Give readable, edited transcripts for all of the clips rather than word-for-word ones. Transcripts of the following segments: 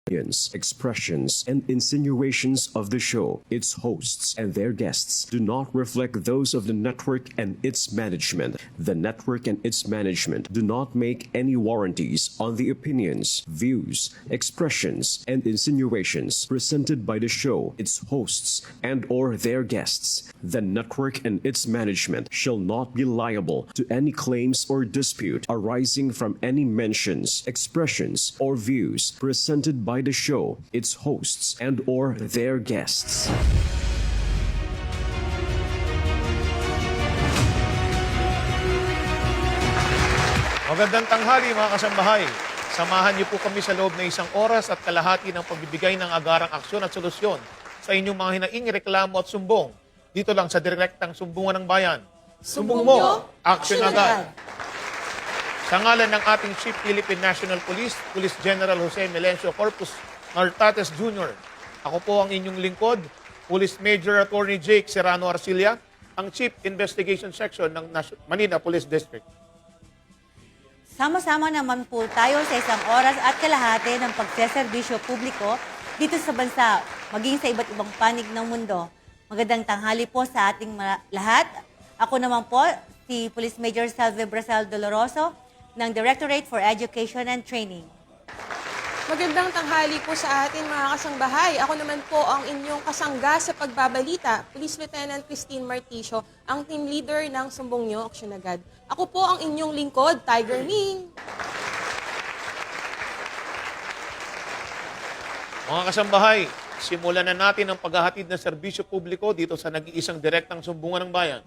opinions, expressions, and insinuations of the show, its hosts, and their guests do not reflect those of the network and its management. The network and its management do not make any warranties on the opinions, views, expressions, and insinuations presented by the show, its hosts, and/or their guests. The network and its management shall not be liable to any claims or dispute arising from any mentions, expressions, or views presented by the show, its hosts, and/or their guests. Magandang tanghali mga kasambahay. Samahan niyo po kami sa loob ng 1 oras at kalahati ng pagbibigay ng agarang aksyon at solusyon sa inyong mga hinaing reklamo at sumbong. Dito lang sa direktang sumbungan ng bayan. Sumbong mo, aksyon agad. Sa ngalan ng ating Chief Philippine National Police, Police General Jose Melencio Corpus Nartates Jr. Ako po ang inyong lingkod, Police Major Attorney Jake Serrano Arcilla, ang Chief Investigation Section ng Manila Police District. Sama-sama naman po tayo sa 1 oras at kalahati ng pagseserbisyo publiko dito sa bansa, maging sa iba't ibang panig ng mundo. Magandang tanghali po sa ating lahat. Ako naman po, si Police Major Salve Brasal Doloroso ng Directorate for Education and Training. Magandang tanghali po sa atin mga kasangbahay. Ako naman po ang inyong kasangga sa pagbabalita, Police Lieutenant Christine Marticio, ang team leader ng Sumbong Nyo, Aksyon Agad. Ako po ang inyong lingkod, Tiger Ming. Mga kasambahay, simulan na natin ang paghahatid ng serbisyo publiko dito sa nag-iisang direktang sumbungan ng bayan.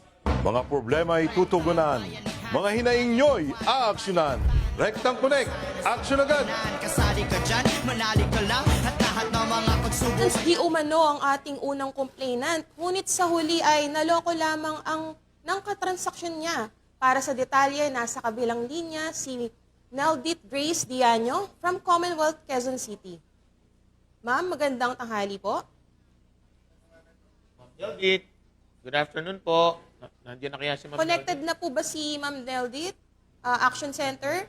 Mga problema ay tutugunan. Mga hinaing nyo'y aaksyonan. Rectang Connect, aksyon agad! Kasali ka dyan, manali ka lang at lahat ng mga pagsubok. Di umano ang ating unang complainant, ngunit sa huli ay naloko lamang ng katransaksyon niya. Para sa detalye, nasa kabilang linya si Neldit Grace Diaño from Commonwealth, Quezon City. Ma'am, magandang tanghali po. Ma'am Neldit, good afternoon po. Nandiyan na kaya si Ma'am Connected Neldit? na po ba si Ma'am Neldit? Action Center?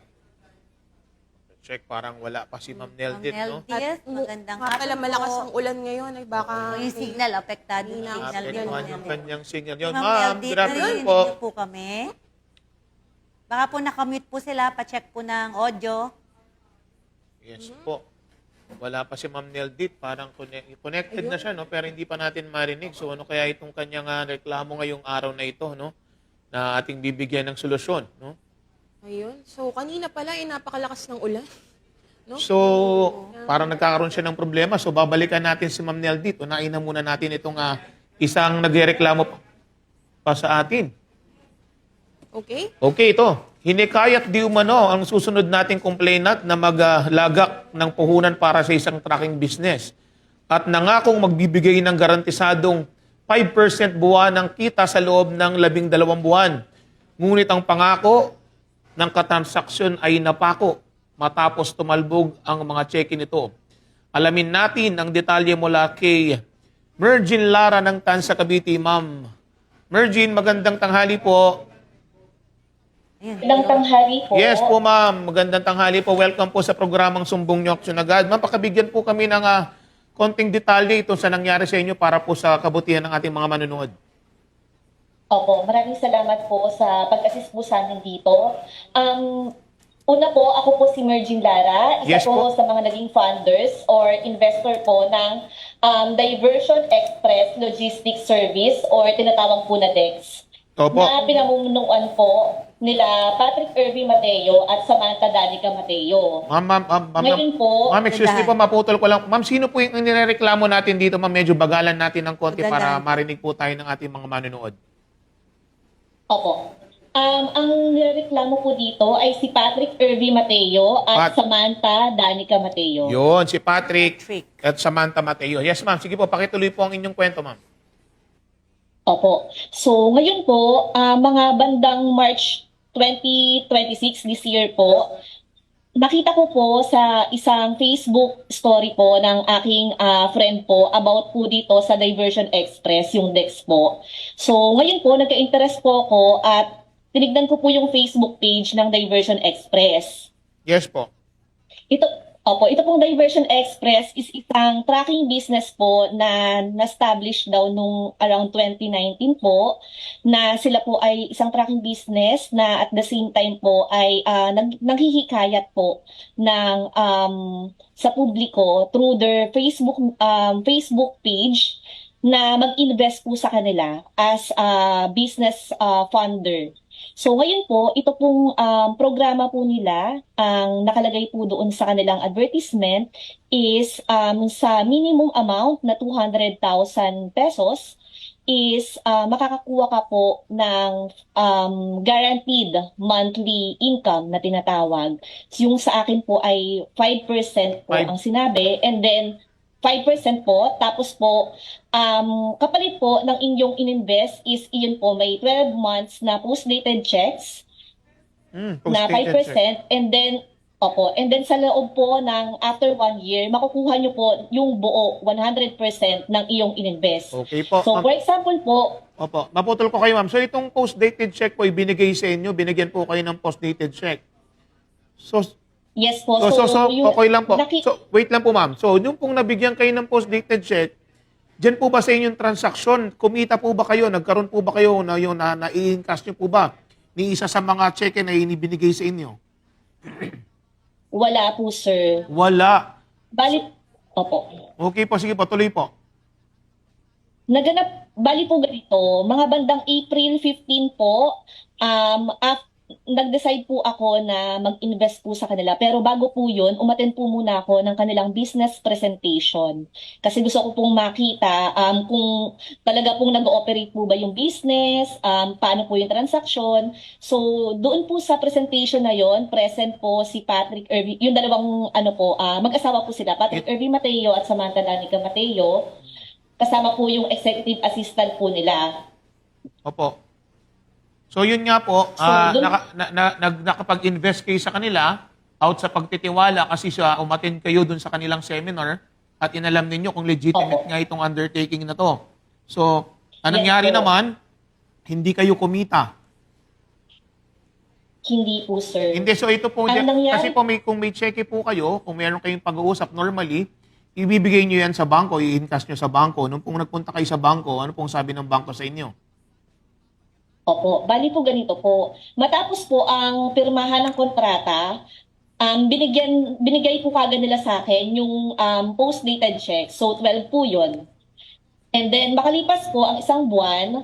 Check, parang wala pa si Ma'am Neldit, no? Yes, magandang Nga pala hapon malakas po. ang ulan ngayon ay baka Yung signal, apektado yung signal din. Apektuhan yung kanyang signal. Yun, Ma'am ma'am, Neldit, good afternoon narinig po. niyo po kami. Baka po nakamute po sila, pa-check po ng audio. Yes po. Wala pa si Ma'am Neldit. Parang connected na siya, no? Pero hindi pa natin marinig. So ano kaya itong kanyang reklamo ngayong araw na ito, no? Na ating bibigyan ng solusyon, no? Ayun. So, kanina pala ay napakalakas ng ulan. No? So, parang nagkakaroon siya ng problema. So, babalikan natin si Ma'am Neldit. Unahin na muna natin itong isang nagreklamo pa sa atin. Okay? Okay, ito. Hinikayat di umano ang susunod nating complainant na maglagak ng puhunan para sa isang trucking business. At nangakong magbibigay ng garantisadong 5% buwan ng kita sa loob ng 12 buwan. Ngunit ang pangako ng katransaksyon ay napako matapos tumalbog ang mga cheque nito. Alamin natin ang detalye mula kay Mergin Lara ng Tansa Cavite, Ma'am. Mergin, magandang tanghali po. Magandang tanghali po. Yes po, ma'am. Magandang tanghali po. Welcome po sa programang Sumbong Nyo, Aksyon Agad. Ma'am, pakabigyan po kami ng konting detalye ito sa nangyari sa inyo para po sa kabutihan ng ating mga manunood. Opo, maraming salamat po sa pag-assist po sa amin dito. Una po, ako po si Mergin Lara, isa Yes po. sa mga naging funders or investor po ng Diversion Express Logistics Service or tinatawag po na DEX. Opo. Na pinamumunuan po nila Patrick Irving Mateo at Samantha Danica Mateo. Ma'am, Ngayon po, excuse me po, maputol ko lang. Ma'am, sino po yung nireklamo natin dito, ma'am? Medyo bagalan natin ng konti para Bagalan. marinig po tayo ng ating mga manunood. Opo. Ang nireklamo po dito ay si Patrick Irving Mateo at Samantha Danica Mateo. Yun, si Patrick Patrick. at Samantha Mateo. Yes, ma'am. Sige po, pakituloy po ang inyong kwento, ma'am. Opo. So, ngayon po, mga bandang March 2026 this year po, nakita ko po sa isang Facebook story po ng aking friend po about po dito sa Diversion Express, yung DEX po. So, ngayon po, nagka-interest po ako at tinignan ko po yung Facebook page ng Diversion Express. Yes po. Ito, Opo, ito pong Diversion Express is isang tracking business po na na-establish daw nung around 2019 po, na sila po ay isang tracking business na at the same time po ay naghihikayat po ng sa publiko through their Facebook page na mag-invest po sa kanila as a business funder. So ngayon po, ito pong programa po nila, ang nakalagay po doon sa kanilang advertisement is sa minimum amount na 200,000 pesos is makakakuha ka po ng guaranteed monthly income na tinatawag. Yung sa akin po ay 5% po ang sinabi, and then 5% po, tapos po, kapalit po ng inyong ininvest is iyon po, may 12 months na post-dated checks na 5%, and then, and then sa loob po ng after 1 year, makukuha nyo po yung buo, 100% ng iyong ininvest. Okay po. So, for example po, Opo, maputol ko kayo, ma'am. So itong post-dated check po, ibinigay sa inyo, binigyan po kayo ng post-dated check. So, yes po. So, yung okay lang po. So, wait lang po, ma'am. So, yung pong nabigyan kayo ng post-dated check, dyan po ba sa inyong transaksyon, kumita po ba kayo, nagkaroon po ba kayo na yung na-i-encash nyo po ba ni isa sa mga cheque na inibinigay sa inyo? wala po, sir. Wala. Bali, opo. Okay po, sige po, tuloy po. Bali po ganito, mga bandang April 15 po, nag-decide po ako na mag-invest po sa kanila. Pero bago po yun, umattend po muna ako ng kanilang business presentation. Kasi gusto ko pong makita kung talaga pong nag-ooperate po ba yung business, paano po yung transaction. So, doon po sa presentation na yon, present po si Patrick Irving, yung dalawang mag-asawa po sila, Patrick Irving Mateo at Samantha Danica Mateo. Kasama po yung executive assistant po nila. Opo. So yun nga po, nakapag-invest kayo sa kanila out sa pagtitiwala kasi umattend kayo dun sa kanilang seminar at inalam ninyo kung legitimate nga itong undertaking na to. So, anong nangyari naman? Hindi kayo kumita. Hindi po, sir. Hindi, so ito po, kasi po kung may cheque po kayo, kung meron kayong pag-uusap normally, ibibigay nyo yan sa bangko, i-encash nyo sa bangko. Nung pong nagpunta kayo sa bangko, ano pong sabi ng bangko sa inyo? Opo, bali po ganito po. Matapos po ang pirmahan ng kontrata, binigay po kagad nila sa akin yung post-dated check. So, 12 po yun. And then, makalipas po ang isang buwan,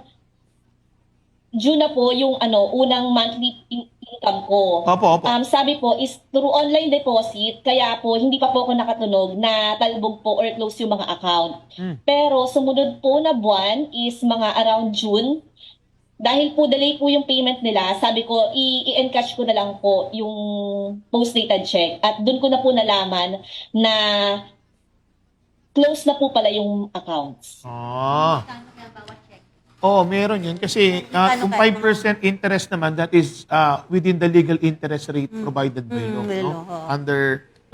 due na po yung unang monthly income ko. Opo. Sabi po is through online deposit, kaya po hindi pa po ako nakatunog na talbog po or close yung mga account. Pero sumunod po na buwan is mga around June. Dahil po delay po yung payment nila, sabi ko i-encash ko na lang po yung post-dated check. At doon ko na po nalaman na close na po pala yung accounts. Meron yun. Kasi kung 5% interest naman, that is within the legal interest rate provided by law. No?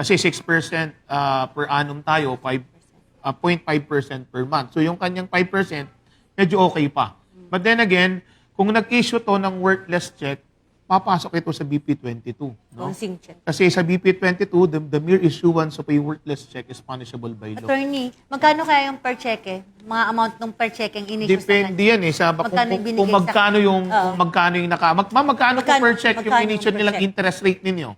Kasi 6% per annum tayo, 0.5% per month. So yung kanyang 5%, medyo okay pa. But then again, kung nag-issue to ng worthless check, papasok ito sa BP22. No? Kasi sa BP22, the mere issuance of a worthless check is punishable by law. Attorney, magkano kaya yung per cheque? Mga amount ng per cheque ang in-issue sa Depende yan eh. Kung magkano yung magkano po per check yung in-issue nilang interest rate ninyo?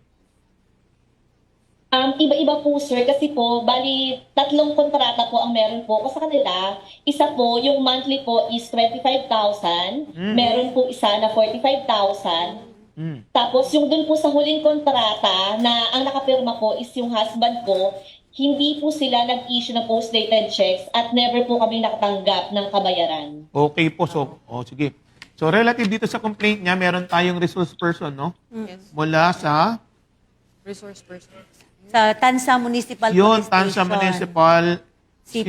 Iba-iba po, sir, kasi po, bali, 3 kontrata po ang meron po ko sa kanila. Isa po, yung monthly po is 25,000. Meron po isa na 45,000. Tapos, yung dun po sa huling kontrata na ang nakapirma po is yung husband ko, hindi po sila nag-issue ng post-dated checks at never po kami nakatanggap ng kabayaran. Okay po. So, sige. So, relative dito sa complaint niya, meron tayong resource person, no? Yes. Mula sa... Resource person. Sa Tansa Municipal Yun, Police Tansa Station. Municipal. Si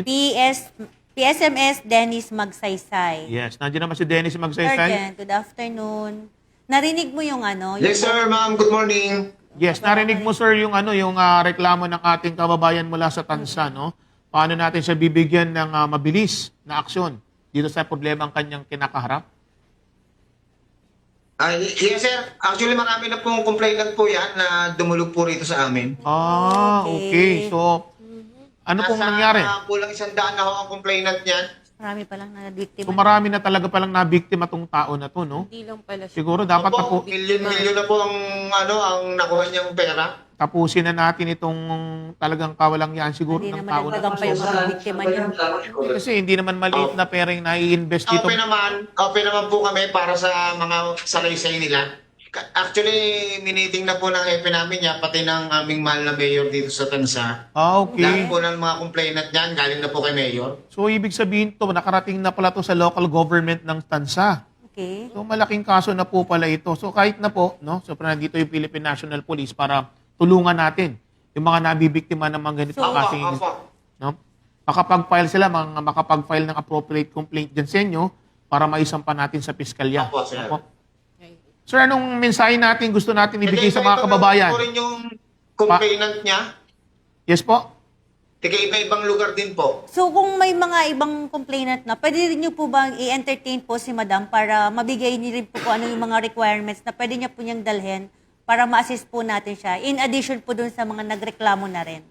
PSMS Dennis Magsaysay. Yes, nandiyan naman si Dennis Magsaysay. Sergeant, good afternoon. Narinig mo yung Yes, sir, ma'am. Good morning. Yes, narinig mo sir yung yung reklamo ng ating kababayan mula sa Tansa, no? Paano natin siya bibigyan ng mabilis na aksyon dito sa problema ang kanyang kinakaharap? Yes, sir. Actually, marami na pong complainant po yan na dumulog po rito sa amin. Okay. So, ano pong nangyari? Kulang 100 na ho ang complainant niyan. Marami pa lang na biktima. So, marami na talaga palang nabiktima tong tao na to, no? Hindi lang pala siya. Siguro dapat Opo, milyon na po ang nakuha niyang pera. tapusin na natin itong talagang kawalang yan siguro Hindi ng naman tao na nagpagang pa yung mga biktima niya. Kasi hindi naman maliit na perang nai-invest dito. Open naman po kami para sa mga salaysay nila. Actually, miniting na po ng EP namin niya, pati ng aming mahal na mayor dito sa Tansa. Okay. Lahat po ng mga complainant niyan, galing na po kay mayor. So, ibig sabihin to, nakarating na pala to sa local government ng Tansa. Okay. So, malaking kaso na po pala ito. So, kahit na po, no, so, nandito yung Philippine National Police para tulungan natin yung mga nabibiktima ng mga ganitong klaseng, no? Makapag-file sila, makapag-file ng appropriate complaint dyan sa inyo para maisampa natin sa piskalya. Opo, sir. Opo. Sir, anong mensahe natin gusto natin ibigay sa mga kababayan? Ito rin yung complainant niya. Yes po? Tika iba-ibang lugar din po. So kung may mga ibang complainant na, pwede rin niyo po bang i-entertain po si Madam para mabigay niyo rin po kung ano yung mga requirements na pwede niya po niyang dalhin para ma-assist po natin siya. In addition po dun sa mga nagreklamo na rin.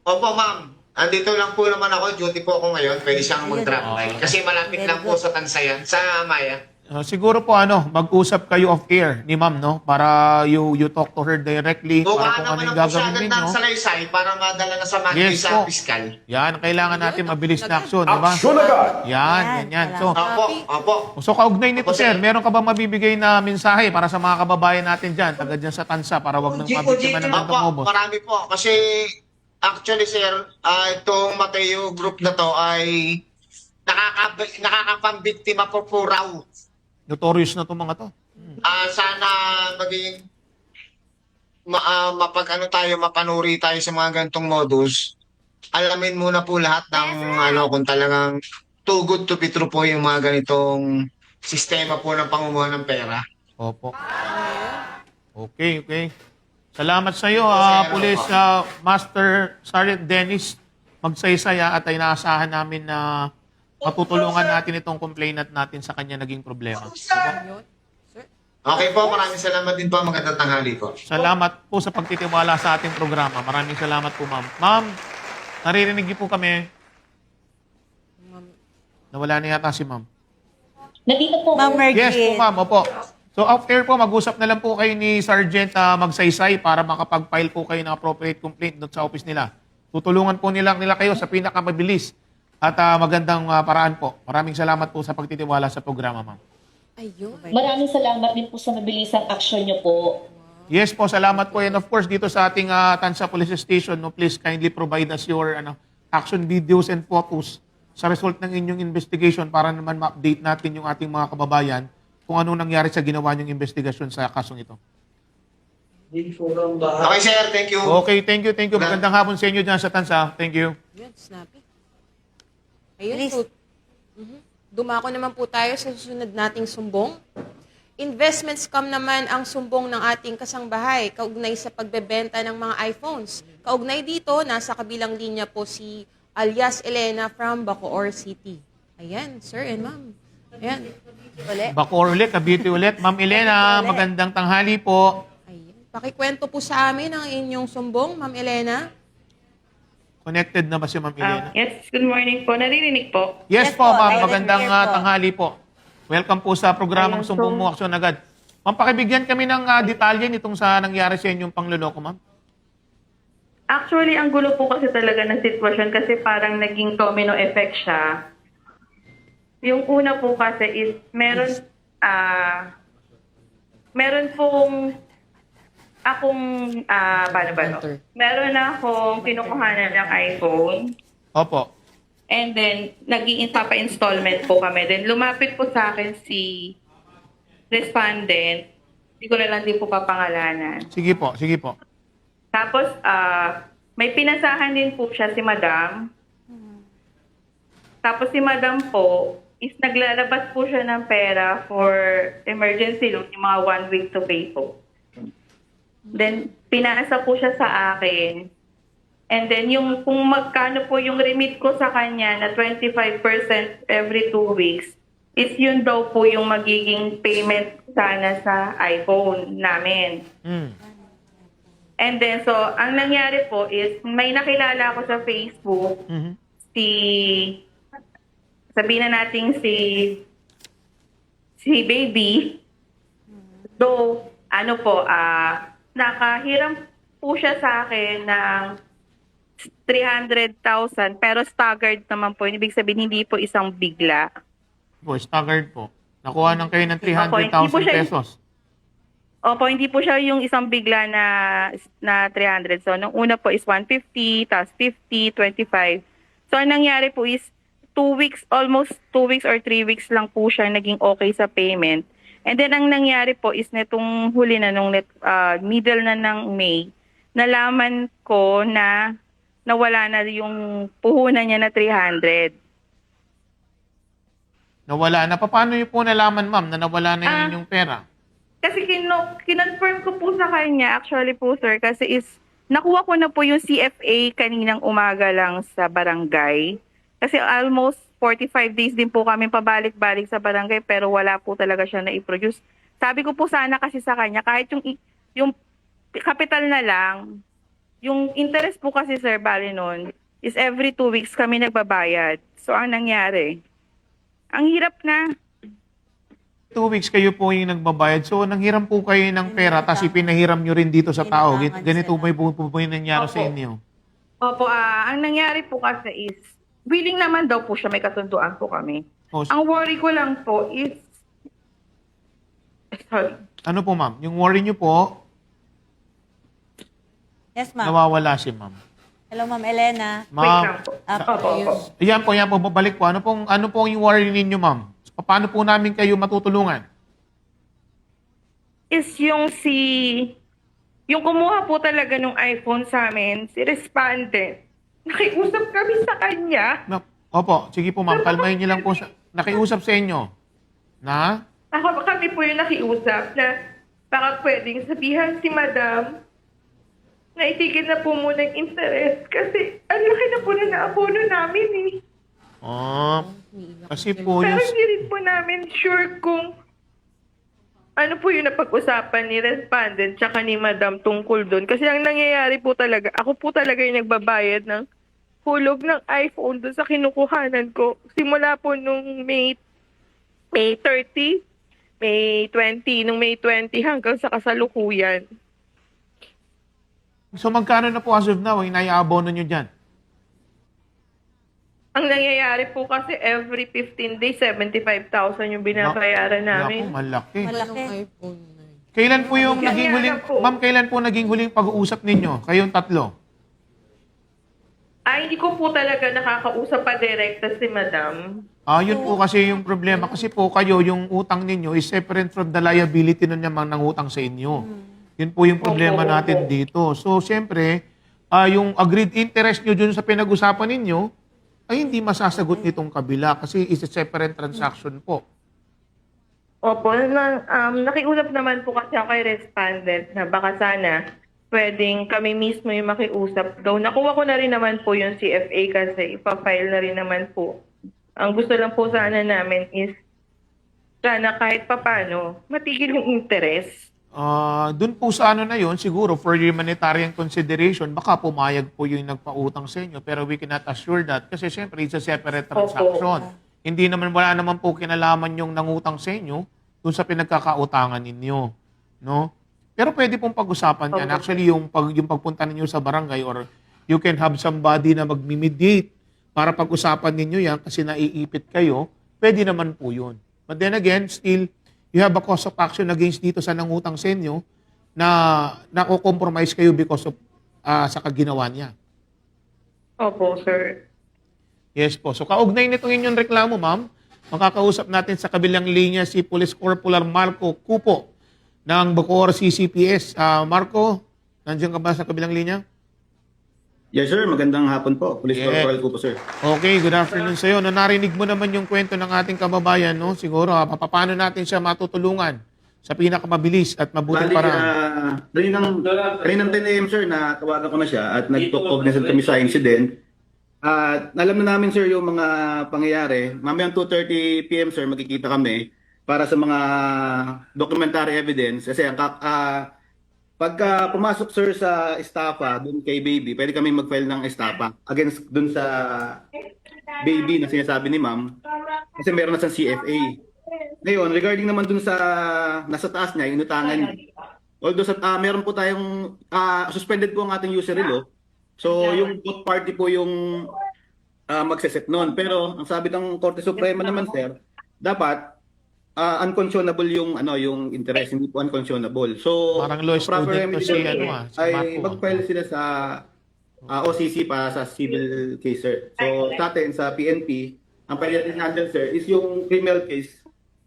Opo, ma'am. Andito lang po naman ako. Duty po ako ngayon. Pwede siyang mag-drop by. Kasi malapit lang po sa Tansayan, sa Maya. Siguro po mag-usap kayo off air ni ma'am, no? Para you talk to her directly para kung ano yung gagawin agad ninyo. ng salaysay para madala na sa Yes sa po. piskal. Yan, kailangan natin mabilis na aksyon, di ba? Aksyon agad! Yan, ganyan. So, Opo. kaugnay nito, Opo, sir, sir. meron ka ba mabibigay na mensahe para sa mga kababayan natin dyan, taga dyan sa Tansa, para wag nang mabiktima ng gantong Opo, ubos? marami po. Kasi actually, sir, itong Mateo group na to ay nakakapambiktima po raw. Notorious na itong mga to. Sana maging mapanuri tayo sa mga gantong modus. Alamin muna po lahat ng kung talagang too good to be true po yung mga ganitong sistema po ng pangumuha ng pera. Opo. Okay. Salamat sa iyo, Police Master Sergeant Dennis Magsaysaya, at ay naasahan namin na matutulungan natin itong complainant natin sa kanya naging problema. Okay po, maraming salamat din po. Magandang tanghali po. Salamat po sa pagtitiwala sa ating programa. Maraming salamat po, ma'am. Ma'am, naririnig niyo po kami. Nawala na yata si ma'am. Nandito po. Ma'am Mergit. Yes po, ma'am. Opo. So, off air po, mag-usap na lang po kayo ni Sergeant Magsaysay para makapag-file po kayo ng appropriate complaint doon sa office nila. Tutulungan po nila kayo sa pinakamabilis at magandang paraan po. Maraming salamat po sa pagtitiwala sa programa, ma'am. Ayun. Maraming salamat din po sa mabilisang aksyon niyo po. Yes po, salamat po. And of course, dito sa ating Tansa Police Station, no, please kindly provide us your action videos and photos sa result ng inyong investigation para naman ma-update natin yung ating mga kababayan kung ano nangyari sa ginawa niyong investigasyon sa kasong ito. Okay, sir. Thank you. Okay, thank you. Magandang hapon sa inyo dyan sa Tansa. Thank you. Yun, snappy. Ayun, Please. so, dumako naman po tayo sa susunod nating sumbong. Investment scam naman ang sumbong ng ating kasangbahay kaugnay sa pagbebenta ng mga iPhones. Kaugnay dito, nasa kabilang linya po si alias Elena from Bacoor City. Ayan, sir and ma'am. Ayan. Bacoor ulit, Cavite ulit. Ma'am Elena, magandang tanghali po. Ayan. Pakikwento po sa amin ang inyong sumbong, ma'am Elena. Connected na ba si Ma'am Elena? Yes, good morning po. Naririnig po. Yes Yes po, po, ma'am. direct Magandang here po. tanghali po. Welcome po sa programang Ayan, Sumbong Mo Aksyon Agad. Ma'am, pakibigyan kami ng detalye nitong sa nangyari sa inyong pangloloko, ma'am. Actually, ang gulo po kasi talaga ng sitwasyon kasi parang naging domino effect siya. Yung una po kasi is meron pong akong meron akong kinukuhanan ng iPhone. Opo. And then, papa-installment po kami. Then, lumapit po sa akin si respondent. Hindi ko na lang din po papangalanan. Sige po. Tapos, may pinasahan din po siya si Madam. Tapos si Madam po, is naglalabas po siya ng pera for emergency loan, yung mga 1 week to pay po. Then, pinaasa po siya sa akin. And then, kung magkano po yung remit ko sa kanya na 25% every 2 weeks, is yun daw po yung magiging payment sana sa iPhone namin. And then, so, ang nangyari po is, may nakilala ako sa Facebook, sabihin na natin si Baby, though, nakahiram po siya sa akin ng 300,000, pero staggered naman po. Ibig sabihin, hindi po isang bigla. Po, staggered po. Nakuha ng kayo ng Opo, hindi po 300,000 siya- pesos. Opo, hindi po siya yung isang bigla na 300. So, nung una po is 150, tapos 50, 25. So, ang nangyari po is 2 weeks, almost 2 weeks or 3 weeks lang po siya naging okay sa payment. And then, ang nangyari po is netong huli na, nung middle na ng May, nalaman ko na nawala na yung puhunan niya na 300. Nawala na. Paano niyo po nalaman, ma'am, na nawala na yung inyong pera? Kasi kinonfirm ko po sa kanya, actually po sir, kasi nakuha ko na po yung CFA kaninang umaga lang sa barangay. Kasi almost 45 days din po kami pabalik-balik sa barangay pero wala po talaga siya na i-produce. Sabi ko po sana kasi sa kanya, kahit yung capital na lang, yung interest po kasi sir, bali nun, is every 2 weeks kami nagbabayad. So ang nangyari, ang hirap na. 2 weeks kayo po yung nagbabayad. So, nanghiram po kayo ng pera, tapos ipinahiram nyo rin dito sa tao. Ganito ba po yung nangyari sa inyo? Opo, ang nangyari po kasi is, willing naman daw po siya, may kasunduan po kami. Oh, Ang worry ko lang po is, sorry, ano po, ma'am? Yung worry nyo po, Yes, ma'am. nawawala si ma'am. Hello, Ma'am Elena. wait lang Ma'am, po. Apo. Opo. yan po, babalik po. Ano pong yung worry ninyo, ma'am? Paano po namin kayo matutulungan? Is yung kumuha po talaga ng iPhone sa amin, si respondent, nakiusap kami sa kanya. Opo, sige po, ma'am. Kalmahin niyo lang po. Nakiusap sa inyo. Na? Kami po yung nakiusap na baka pwedeng sabihan si Madam na itigil na po muna yung interest kasi ang laki na po na na-abono namin eh. Kasi po Pero yung... hindi rin po namin sure kung ano po yung napag-usapan ni respondent tsaka ni Madam tungkol doon. Kasi ang nangyayari po talaga, ako po talaga yung nagbabayad ng hulog ng iPhone doon sa kinukuhanan ko. Simula po nung May 30, May 20, nung May 20 hanggang sa kasalukuyan. So magkano na po as of now, inaiabono nyo dyan? Ang nangyayari po kasi every 15 days, 75,000 yung binabayaran namin. Naku, malaki. Malaki. Kailan po yung Kaya naging huling... nga po. Ma'am, kailan po naging huling pag-uusap ninyo? Kayong tatlo? Hindi ko po talaga nakakausap pa direkta si Madam. Yun po kasi yung problema. Kasi po kayo, yung utang ninyo is separate from the liability nun namang nangutang sa inyo. Yun po yung problema Opo, natin opo. dito. So, siyempre, yung agreed interest nyo dun sa pinag-usapan ninyo, ay hindi masasagot nitong kabila kasi is a separate transaction po. Opo, nakiusap naman po kasi ako kay respondent na baka sana pwedeng kami mismo yung makiusap. Though nakuha ko na rin naman po yung CFA kasi ipafile na rin naman po. Ang gusto lang po sana namin is sana kahit papano matigil yung interest. Doon po sa ano na yun, siguro for humanitarian consideration, baka pumayag po yung nagpautang sa inyo, pero we cannot assure that kasi syempre it's a separate transaction. Hindi naman, wala naman po kinalaman yung nangutang sa inyo doon sa pinagkakautangan ninyo. No? Pero pwede pong pag-usapan yan. Actually, yung pagpunta ninyo sa barangay or you can have somebody na mag-mediate para pag-usapan ninyo yan kasi naiipit kayo, pwede naman po yun. But then again, still, you have a cause of action against dito sa nangutang sa inyo na nako-compromise kayo because of sa kaginawa niya. Opo, sir. Yes po. So kaugnay nitong inyong reklamo, ma'am, makakausap natin sa kabilang linya si Police Corporal Marco Cupo ng Bacoor CCPS. Marco, nandiyan ka ba sa kabilang linya? Yes sir, magandang hapon po. Police Yeah. Corporal Cupo sir. Okay, good afternoon sa iyo. Narinig mo naman yung kwento ng ating kababayan, no? Siguro, paano natin siya matutulungan sa pinakamabilis at mabuting Bali, paraan? kaninang 10 a.m. sir, natawagan ko na siya at nag-cognizant kami sa incident. Alam na namin, sir, yung mga pangyayari. Mamayang 2:30 p.m., sir, magkikita kami para sa mga documentary evidence. Kasi pagka pumasok, sir, sa estafa, dun kay Baby, pwede kami mag-file ng estafa against dun sa Baby na sinasabi ni ma'am. Kasi meron na siyang CFA. Ngayon, regarding naman dun sa nasa taas niya, inutangan niya. Although meron po tayong suspended po ang ating usury law. So yung both party po yung magseset noon. Pero ang sabi ng Korte Suprema naman, sir, dapat unconscionable yung yung interest, hindi po unconscionable. So Parang law proper student to remedy si, doon si ay Marco. mag-file sila sa OCC para sa civil case, sir. So sa atin, sa PNP, ang pwede natin handle, sir, is yung criminal case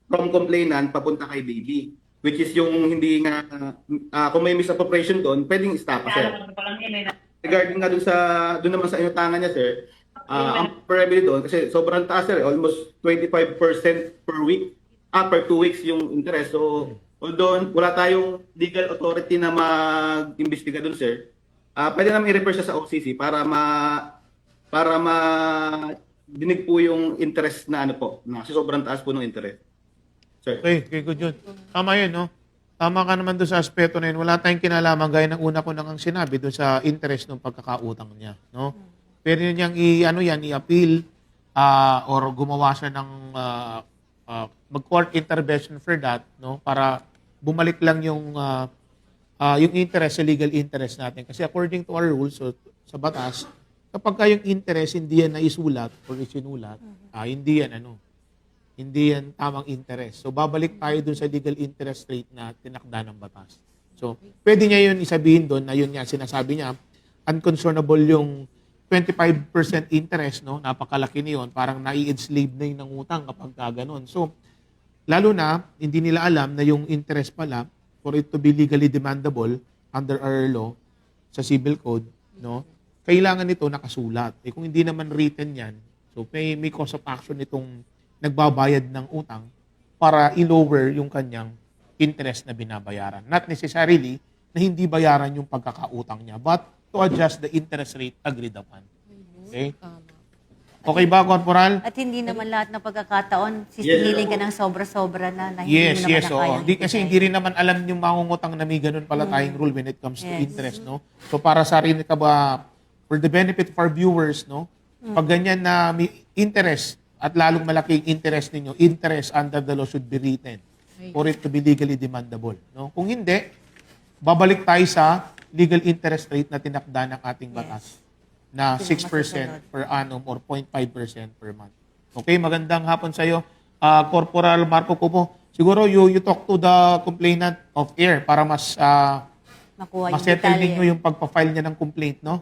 from complainant papunta kay Baby. Which is yung hindi nga, kung may misappropriation doon, pwedeng stop, sir. Regarding nga doon naman sa inutangan niya, sir, ang remedy doon, kasi sobrang taas, sir, almost 25% per week, per 2 weeks yung interest. So, although wala tayong legal authority na mag-imbestiga doon, sir, pwede namin i-refer siya sa OCC para dinig po yung interest na na sobrang taas po ng interest. Sir. Okay, good yun. Tama yun, no? Tama ka naman doon sa aspeto na yun. Wala tayong kinalaman, gaya ng una ko nang sinabi doon sa interest ng pagkakautang niya, no? Pero yun niyang i-appeal or gumawa siya ng mag-court intervention for that, no? Para bumalik lang yung interest sa legal interest natin. Kasi according to our rules, so, sa batas, kapag yung interest hindi yan naisulat or isinulat, hindi yan tamang interest. So, babalik tayo dun sa legal interest rate na tinakda ng batas. So, pwede niya yun isabihin doon na yun nga sinasabi niya, unconscionable yung 25% interest, no? Napakalaki niyon, parang nai-enslave na yung nangutang kapag gano'n. So, lalo na, hindi nila alam na yung interest pala, for it to be legally demandable under our law, sa civil code, no? Kailangan nito nakasulat. Kung hindi naman written yan, so may cause of action itong nagbabayad ng utang para i-lower yung kanyang interest na binabayaran. Not necessarily na hindi bayaran yung pagkakautang niya, but to adjust the interest rate agreed upon. Okay? Okay ba, Corporal? At hindi naman lahat ng pagkakataon, sisingilin ka ng sobra-sobra na hindi Yes, mo naman yes. na kayang Kasi ibigay. hindi rin naman alam yung mangungutang na may ganun pala tayong rule when it comes to interest, no? So para sa rin ka ba, for the benefit of our viewers, no? Pag ganyan na may interest at lalong malaki yung interest ninyo, interest under the law should be written for it to be legally demandable, no? Kung hindi, babalik tayo sa legal interest rate na tinakda ng ating batas na 6% per annum or 0.5% per month. Okay, magandang hapon sa iyo, Corporal Marco Cupo. Siguro you talk to the complainant of air para mas Makuha yung masettle detalye. ninyo yung pagpa-file niya ng complaint, no?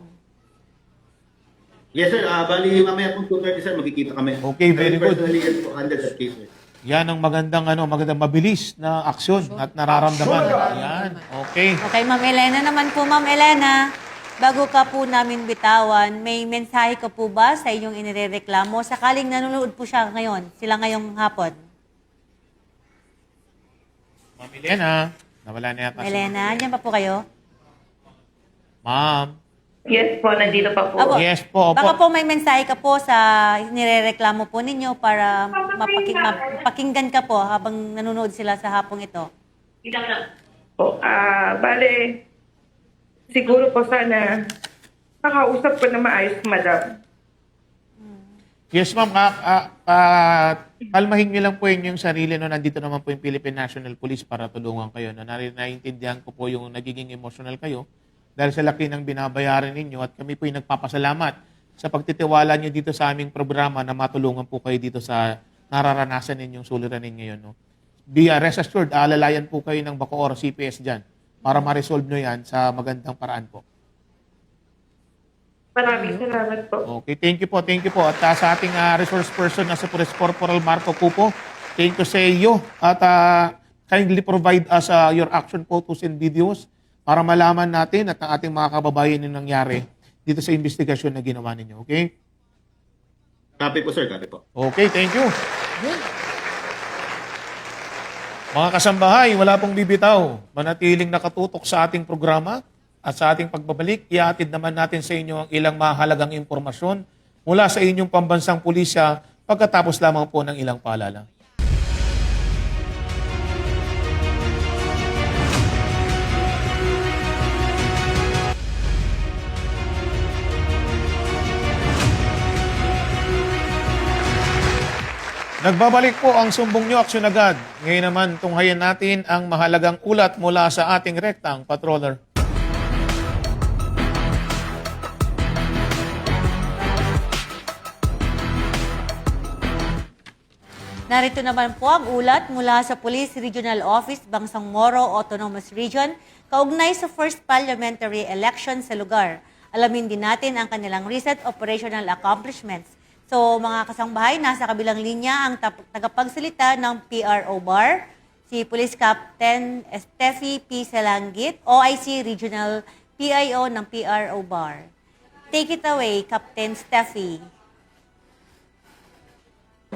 Yes, sir. Bali, mamaya po 2:30, sir, magkikita kami. Okay, very good. Personally, po handle that case, sir. Yan ang magandang mabilis na aksyon at nararamdaman. Yan. Okay. Okay, Ma'am Elena naman po, Ma'am Elena. Bago ka po namin bitawan, may mensahe ka po ba sa inyong inirereklamo? Sakaling nanonood po siya ngayon, sila ngayong hapon. Ma'am Elena, nawala na yata. Elena, andyan pa po kayo? Ma'am. Yes po, nandito pa po. Apo, Yes po, opo. Baka po may mensahe ka po sa nirereklamo po ninyo para mapakinggan ka po habang nanonood sila sa hapong ito. Po, bale, siguro po sana makausap ko na maayos, madam. Yes, ma'am. Kalmahin niyo lang po yung sarili. No? Nandito naman po yung Philippine National Police para tulungan kayo. No? Naiintindihan ko po yung nagiging emotional kayo dahil sa laki ng binabayaran ninyo at kami po yung nagpapasalamat sa pagtitiwala niyo dito sa aming programa na matulungan po kayo dito sa nararanasan ninyong suliranin ngayon. No? Rest assured, alalayan po kayo ng Bacoor CPS dyan para ma-resolve nyo yan sa magandang paraan po. Maraming salamat po. Okay, thank you po. At sa ating resource person na sa Police Corporal Marco Cupo, thank you sa iyo at kindly provide us your action photos and videos para malaman natin at ang ating mga kababayan yung nangyari dito sa investigasyon na ginawa ninyo. Okay? Copy po, sir. Copy po. Okay, thank you. Mga kasambahay, wala pong bibitaw. Manatiling nakatutok sa ating programa at sa ating pagbabalik, ihatid naman natin sa inyo ang ilang mahalagang impormasyon mula sa inyong pambansang pulisya pagkatapos lamang po ng ilang paalala. Nagbabalik po ang sumbong nyo, aksyon agad. Ngayon naman, tunghayan natin ang mahalagang ulat mula sa ating rektang patroller. Narito naman po ang ulat mula sa Police Regional Office, Bangsang Moro Autonomous Region, kaugnay sa first parliamentary election sa lugar. Alamin din natin ang kanilang recent operational accomplishments. So mga kasangbahay, nasa kabilang linya ang tagapagsalita ng PRO Bar, si Police Captain Steffi P. Salangit, OIC Regional PIO ng PRO Bar. Take it away, Captain Steffi.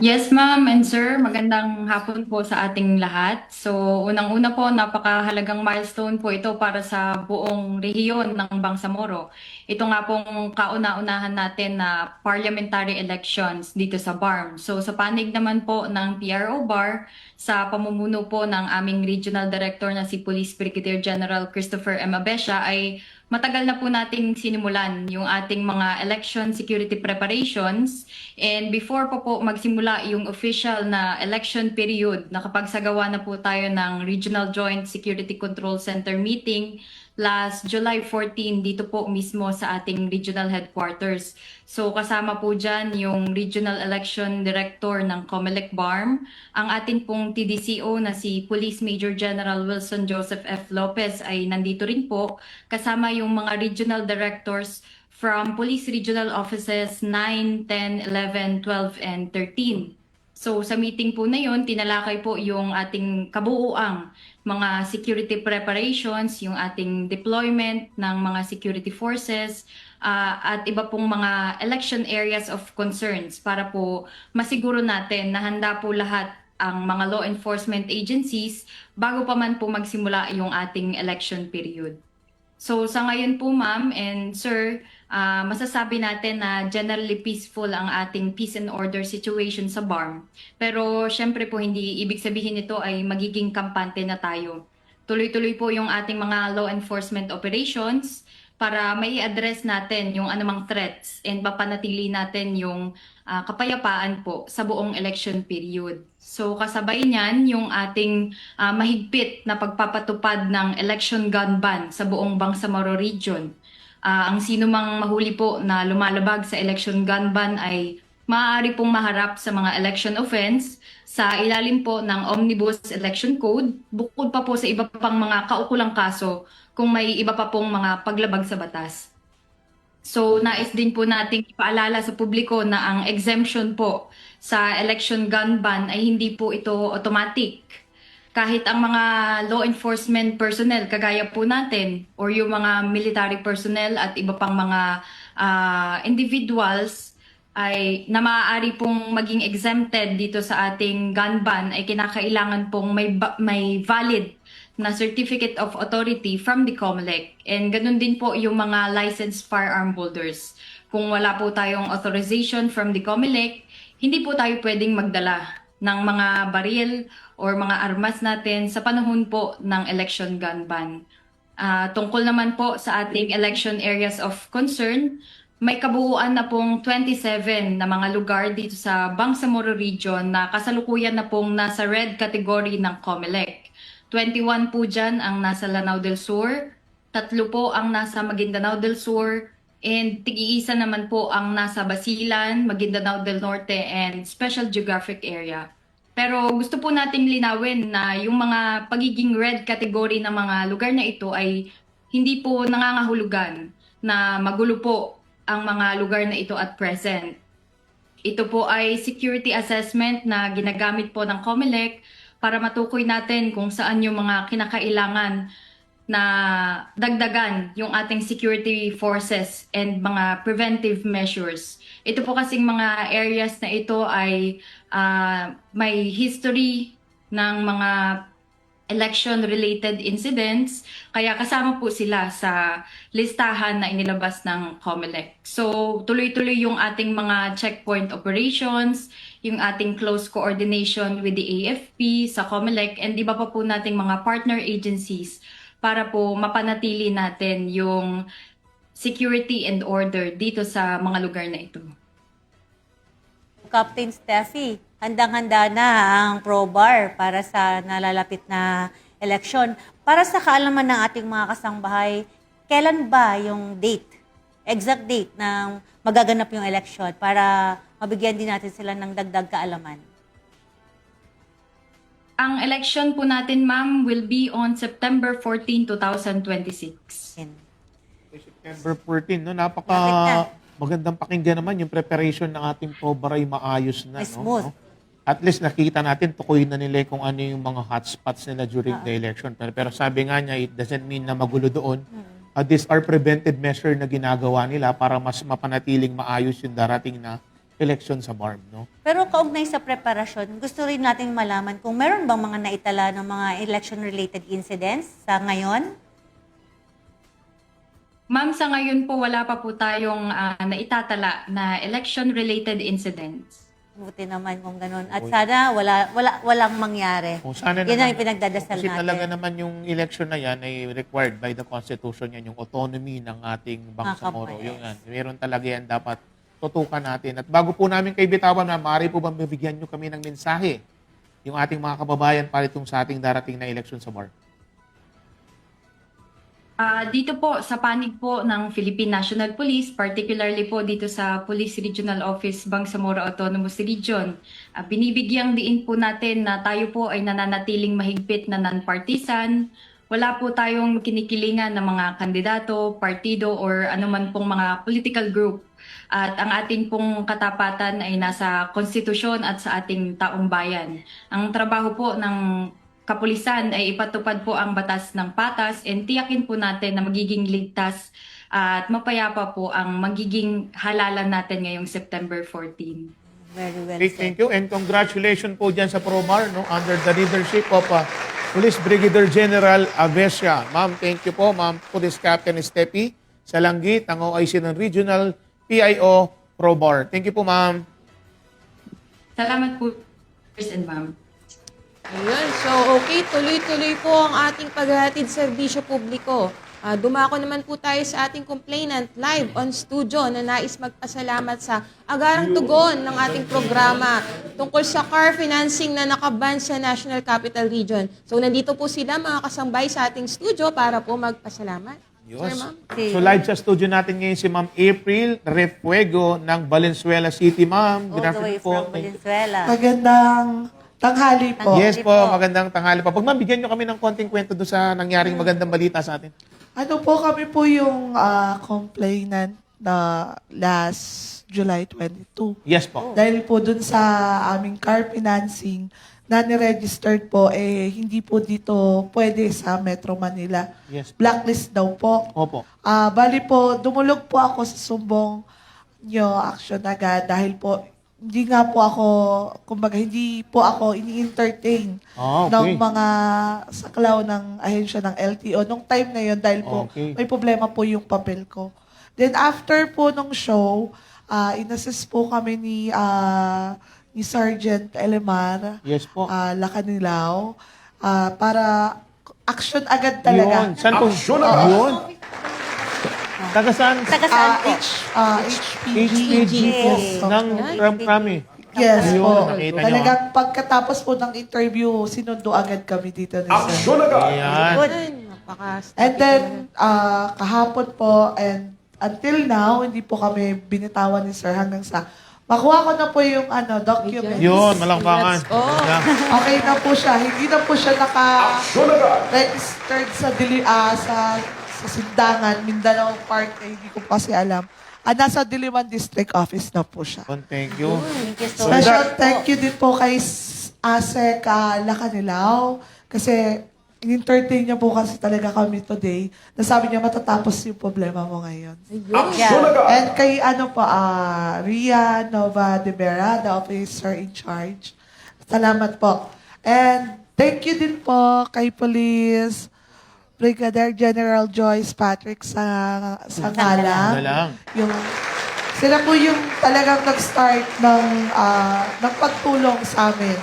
Yes, ma'am and sir. Magandang hapon po sa ating lahat. So, unang-una po, napakahalagang milestone po ito para sa buong rehiyon ng Bangsamoro. Ito nga pong kauna-unahan natin na parliamentary elections dito sa BARM. So, sa panig naman po ng PRO BAR, sa pamumuno po ng aming Regional Director na si Police Brigadier General Christopher M. Abesha, ay matagal na po nating sinimulan yung ating mga election security preparations, and before po magsimula yung official na election period, nakapagsagawa na po tayo ng Regional Joint Security Control Center meeting last July 14 dito po mismo sa ating regional headquarters. So kasama po dyan yung Regional Election Director ng COMELEC BARM, ang atin pong TDCO na si Police Major General Wilson Joseph F. Lopez ay nandito rin po, kasama yung mga regional directors from Police Regional Offices 9, 10, 11, 12, and 13. So sa meeting po na yun, tinalakay po yung ating kabuuang mga security preparations, yung ating deployment ng mga security forces, at iba pong mga election areas of concerns para po masiguro natin na handa po lahat ang mga law enforcement agencies bago pa man po magsimula yung ating election period. So sa ngayon po ma'am and sir, masasabi natin na generally peaceful ang ating peace and order situation sa BARM. Pero syempre po hindi ibig sabihin nito ay magiging kampante na tayo. Tuloy-tuloy po yung ating mga law enforcement operations para mai-address natin yung anumang threats and papanatili natin yung kapayapaan po sa buong election period. So kasabay niyan yung ating mahigpit na pagpapatupad ng election gun ban sa buong Bangsamoro Region. Ang sino mang mahuli po na lumalabag sa election gun ban ay maaari pong maharap sa mga election offense sa ilalim po ng Omnibus Election Code, bukod pa po sa iba pang mga kaukulang kaso kung may iba pa pong mga paglabag sa batas. So nais din po nating ipaalala sa publiko na ang exemption po sa election gun ban ay hindi po ito automatic. Kahit ang mga law enforcement personnel kagaya po natin or yung mga military personnel at iba pang mga individuals ay na maaari pong maging exempted dito sa ating gun ban ay kinakailangan pong may valid na certificate of authority from the COMELEC. And ganun din po yung mga licensed firearm holders. Kung wala po tayong authorization from the COMELEC, hindi po tayo pwedeng magdala ng mga baril or mga armas natin sa panahon po ng election gun ban. Tungkol naman po sa ating election areas of concern, may kabuuan na pong 27 na mga lugar dito sa Bangsamoro Region na kasalukuyan na pong nasa red category ng COMELEC. 21 po dyan ang nasa Lanao del Sur, 3 po ang nasa Maguindanao del Sur, and tig-iisa naman po ang nasa Basilan, Maguindanao del Norte, and Special Geographic Area. Pero gusto po nating linawin na yung mga pagiging red category ng mga lugar na ito ay hindi po nangangahulugan na magulo po ang mga lugar na ito at present. Ito po ay security assessment na ginagamit po ng COMELEC para matukoy natin kung saan yung mga kinakailangan na dagdagan yung ating security forces and mga preventive measures. Ito po kasing mga areas na ito ay may history ng mga election-related incidents, kaya kasama po sila sa listahan na inilabas ng COMELEC. So, tuloy-tuloy yung ating mga checkpoint operations, yung ating close coordination with the AFP sa COMELEC, and iba pa po nating mga partner agencies para po mapanatili natin yung security and order dito sa mga lugar na ito. Captain Steffi, handang-handa na ang ProBar para sa nalalapit na eleksyon. Para sa kaalaman ng ating mga kasangbahay, kailan ba yung date, exact date ng magaganap yung eleksyon para mabigyan din natin sila ng dagdag kaalaman? Ang election po natin, ma'am, will be on September 14, 2026. September 14, no? Lapit na. Magandang pakinggan naman yung preparation ng ating ProBar ay maayos na. Ay, smooth. No? At least nakita natin, tukuyin na nila kung ano yung mga hotspots nila during the election. Pero sabi nga niya, it doesn't mean na magulo doon. These are preventive measure na ginagawa nila para mas mapanatiling maayos yung darating na election sa BARM. No? Pero kaugnay sa preparasyon, gusto rin nating malaman kung meron bang mga naitala ng mga election-related incidents sa ngayon? Ma'am, sa ngayon po wala pa po tayong naitatala na election-related incidents. Buti naman kung ganun. At sana walang mangyari. Kung sana Yan naman, ang ipinagdadasal kasi natin. talaga naman yung election na yan ay required by the Constitution yan, yung autonomy ng ating Bangsamoro. Yes. Yung yan. Meron talaga yan dapat tutukan natin. At bago po namin kayo bitawan, maaari po bang bibigyan nyo kami ng mensahe yung ating mga kababayan para itong sa ating darating na election sa BARM? Dito po sa panig po ng Philippine National Police, particularly po dito sa Police Regional Office Bangsamoro Autonomous Region, binibigyang diin po natin na tayo po ay nananatiling mahigpit na non-partisan. Wala po tayong kinikilingan ng mga kandidato, partido, or anuman pong mga political group. At ang ating pong katapatan ay nasa konstitusyon at sa ating taong bayan. Ang trabaho po ng kapulisan ay ipatupad po ang batas ng patas and tiyakin po natin na magiging ligtas at mapayapa po ang magiging halalan natin ngayong September 14. Very well Okay, said. thank you and congratulations po dyan sa ProBar, no, under the leadership of Police Brigadier General Avesia. Ma'am, thank you po, Ma'am Police Captain Steffi Salanggit, ang OIC ng Regional PIO ProBar. Thank you po, Ma'am. Salamat po, Chris and Ma'am. Ayun. So, okay, tuloy-tuloy po ang ating paghahatid serbisyo publiko. Dumako naman po tayo sa ating complainant live on studio na nais magpasalamat sa agarang tugon ng ating programa tungkol sa car financing na nakaban sa National Capital Region. So, nandito po sila mga kasambay sa ating studio para po magpasalamat. Sir, Yes. ma'am. So live sa studio natin ngayon si Ma'am April Refuego ng Valenzuela City, Ma'am. All the way from Valenzuela. Magandang tanghali po. Yes po, magandang tanghali po. Pag ma'am, bigyan nyo kami ng konting kwento doon sa nangyaring magandang balita sa atin. Ano po kami po yung complainant na last July 22. Yes po. Dahil po dun sa aming car financing na niregistered po, hindi po dito pwede sa Metro Manila. Yes. Blacklist daw po. Opo. Bali po, dumulog po ako sa sumbong nyo action agad dahil po hindi nga po ako, kumbaga hindi po ako ini-entertain ng mga saklaw ng ahensya ng LTO nung time na yun dahil po may problema po yung papel ko. Then after po nung show, inassist po kami ni Sergeant Elemar, Yes po. Lacanilao, para action agad talaga. Yun. Saan po? Yun. Taga saan? Taga saan po? HPG po. Ng Krami. Yes Ayun, po. nakita nyo. Talagang pagkatapos po ng interview, sinundo agad kami dito ni Sir. Ayan. And then, kahapon po, and until now, hindi po kami binitawan ni Sir hanggang sa makuha ko na po yung documents. Yun, malakbangan. Yeah. Okay na po siya. Hindi na po siya naka-registered sa Sindangan, Mindanao Park, hindi ko kasi alam. Nasa Diliman District Office na po siya. Thank you. Thank you so much. Special thank you din po kay ASEC Lacanilao kasi in-entertain niya po kasi talaga kami today. Nasabi niya matatapos yung problema mo ngayon. Yeah. And kay Ria Nova de Vera, the officer in charge. Salamat po. And Thank you din po kay Police Brigadier General Joyce Patrick sa Galang. Yung sila po yung talagang nag-start ng pagtulong sa amin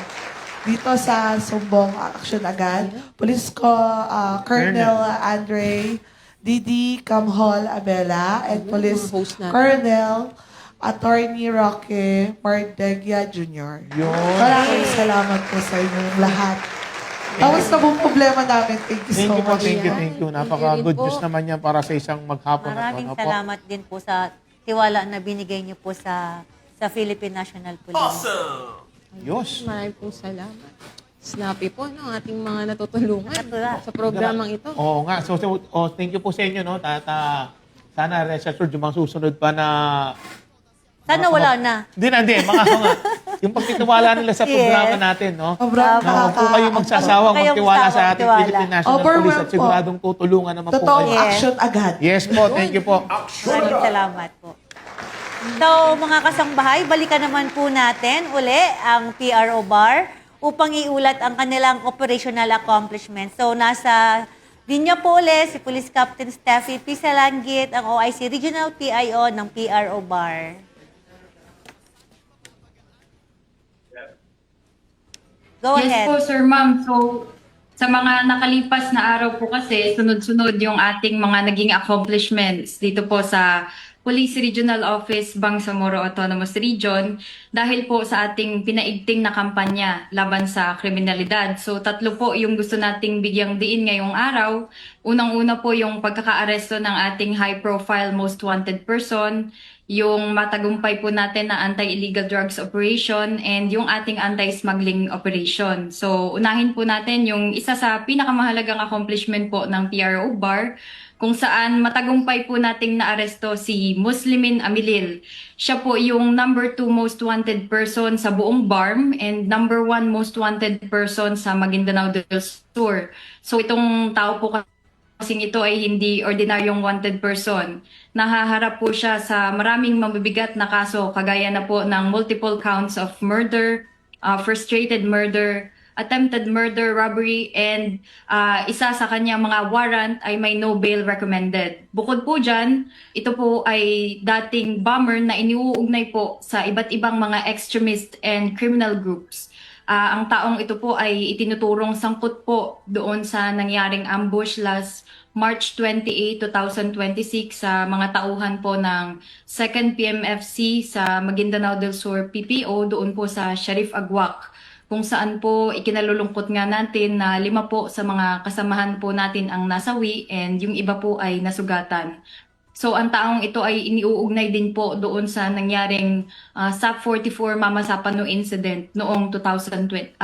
dito sa Sumbong Action Agad. Police Colonel Andre Didi Camhol Abela and Police Colonel Attorney Roque Mardegia Jr. Yun. Maraming salamat po sa inyong lahat. Tapos na pong problema namin. Thank you so much. Thank you. Napaka-good news naman yan para sa isang maghapon. Maraming salamat din po sa tiwala na binigay niyo po sa Philippine National Police. Yos. Maraming pong salamat. Snappy po, no, ating mga natutulungan sa programang ito. Oo nga. So, thank you po sa inyo, no? Sana rest assured yung mga susunod pa na... Sana wala na. Hindi. Mga yung pagtitiwala nila sa programa natin, no? Po kayo magsasawang magtiwala sa ating Philippine National Police at siguradong tutulungan naman po Totoong kayo. action agad. Yes po, thank you po. Maraming salamat po. So, mga kasangbahay, balikan naman po natin uli ang PRO Bar upang iulat ang kanilang operational accomplishments. So, nasa linya po uli si Police Captain Steffi P. Salanggit, ang OIC Regional PIO ng PRO Bar. Go Yes ahead. po, Sir Ma'am. So, sa mga nakalipas na araw po kasi, sunod-sunod yung ating mga naging accomplishments dito po sa Police Regional Office, Bangsamoro Autonomous Region, dahil po sa ating pinaigting na kampanya laban sa kriminalidad. So, 3 po yung gusto nating bigyang diin ngayong araw. Unang-una po yung pagkakaaresto ng ating high-profile most wanted person, yung matagumpay po natin na anti-illegal drugs operation, and yung ating anti-smuggling operation. So, unahin po natin yung isa sa pinakamahalagang accomplishment po ng PRO Bar, kung saan matagumpay po nating naaresto si Muslimin Amilil. Siya po yung number 2 most wanted person sa buong BARM and number 1 most wanted person sa Maguindanao del Sur. So itong tao po kasing ito ay hindi ordinaryong wanted person. Nahaharap po siya sa maraming mabibigat na kaso kagaya na po ng multiple counts of murder, frustrated murder, attempted murder, robbery, and isa sa kanyang mga warrant ay may no bail recommended. Bukod po dyan, ito po ay dating bomber na iniuugnay po sa iba't ibang mga extremist and criminal groups. Ang taong ito po ay itinuturong sangkot po doon sa nangyaring ambush last March 28, 2026 sa mga tauhan po ng 2nd PMFC sa Maguindanao del Sur PPO doon po sa Sharif Agwak, kung saan po ikinalulungkot nga natin na 5 po sa mga kasamahan po natin ang nasawi and yung iba po ay nasugatan. So ang taong ito ay iniuugnay din po doon sa nangyaring SAP 44 Mama Sapano incident noong 2015.